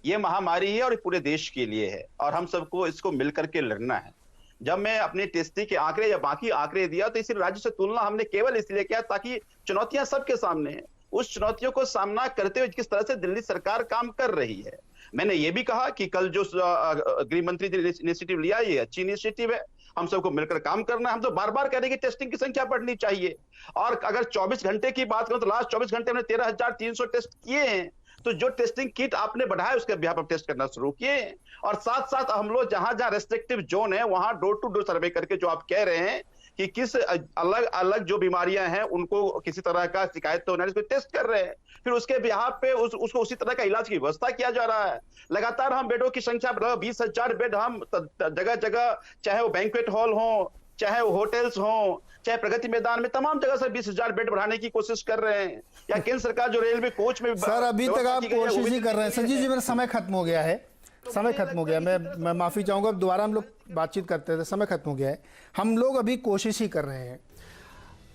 S3: ये महामारी है और पूरे देश के लिए है और हम सबको इसको मिलकर के लड़ना है। जब मैं अपने टेस्टी के आंकड़े या बाकी आंकड़े दिया तो इसी राज्य से तुलना हमने केवल इसलिए किया ताकि चुनौतियां सबके सामने हैं, उस चुनौतियों को सामना करते हुए किस तरह से दिल्ली सरकार काम कर रही है। मैंने ये भी कहा कि कल जो गृह मंत्री ने इनिशिएटिव लिया, ये अच्छी इनिशिएटिव है, हम सबको मिलकर काम करना है। हम तो बार बार कह रहे हैं कि टेस्टिंग की संख्या बढ़नी चाहिए। और अगर 24 घंटे की बात करें तो लास्ट 24 घंटे में 13,300 टेस्ट किए हैं। तो जो टेस्टिंग किट आपने बढ़ाया उसके बिहाफ पर टेस्ट करना शुरू किए। और साथ साथ हम लोग जहां जहां रेस्ट्रिक्टिव जोन है वहां डोर टू डोर सर्वे करके जो आप कह रहे हैं कि किस अलग अलग जो बीमारियां हैं उनको किसी तरह का शिकायत तो नहीं, टेस्ट कर रहे हैं, फिर उसके बिहाफ पे उसको उसी तरह का इलाज की व्यवस्था किया जा रहा है। लगातार हम बेडों की संख्या बढ़ा, 20,000 बेड हम जगह जगह, चाहे वो बैंक्वेट हॉल हो, चाहे वो होटल्स हो, चाहे प्रगति मैदान में, तमाम जगह से 20,000 बेड बढ़ाने की कोशिश कर रहे हैं। या केंद्र सरकार जो रेलवे कोच में
S1: सर अभी तक आप कोशिश ही कर रहे हैं। संजीव जी, मेरा समय खत्म हो गया है, समय खत्म हो गया। मैं माफी चाहूंगा, दोबारा हम लोग बातचीत करते थे, समय खत्म हो गया है। हम लोग अभी कोशिश ही कर रहे हैं,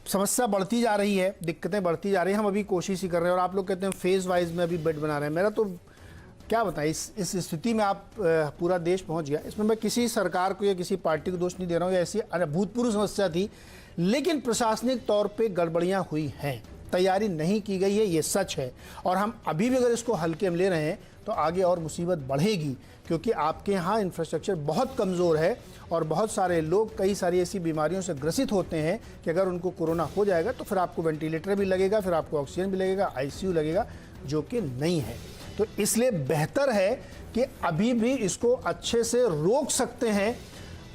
S1: समस्या बढ़ती जा रही है, दिक्कतें बढ़ती जा रही हैं, हम अभी कोशिश ही कर रहे हैं। और आप लोग कहते हैं फेज वाइज में अभी बेड बना रहे हैं। मेरा तो क्या बताएं, इस स्थिति में आप पूरा देश पहुंच गया। इसमें मैं किसी सरकार को या किसी पार्टी को दोष नहीं दे रहा हूँ, ऐसी अभूतपूर्व समस्या थी, लेकिन प्रशासनिक तौर पे गड़बड़ियां हुई हैं, तैयारी नहीं की गई है, ये सच है। और हम अभी भी अगर इसको हल्के में ले रहे हैं तो आगे और मुसीबत बढ़ेगी, क्योंकि आपके यहाँ इंफ्रास्ट्रक्चर बहुत कमज़ोर है और बहुत सारे लोग कई सारी ऐसी बीमारियों से ग्रसित होते हैं कि अगर उनको कोरोना हो जाएगा तो फिर आपको वेंटिलेटर भी लगेगा, फिर आपको ऑक्सीजन भी लगेगा, आईसीयू लगेगा, जो कि नहीं है। तो इसलिए बेहतर है कि अभी भी इसको अच्छे से रोक सकते हैं।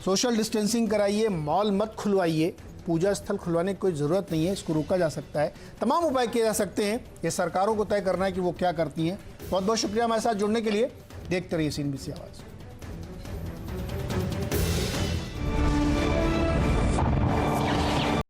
S1: सोशल डिस्टेंसिंग कराइए, मॉल मत खुलवाइए, पूजा स्थल खुलवाने की कोई ज़रूरत नहीं है, इसको रोका जा सकता है। तमाम उपाय किए जा सकते हैं, ये सरकारों को तय करना है कि वो क्या करती हैं। बहुत बहुत शुक्रिया हमारे साथ जुड़ने के लिए। देखते रहिए CNBC आवाज़।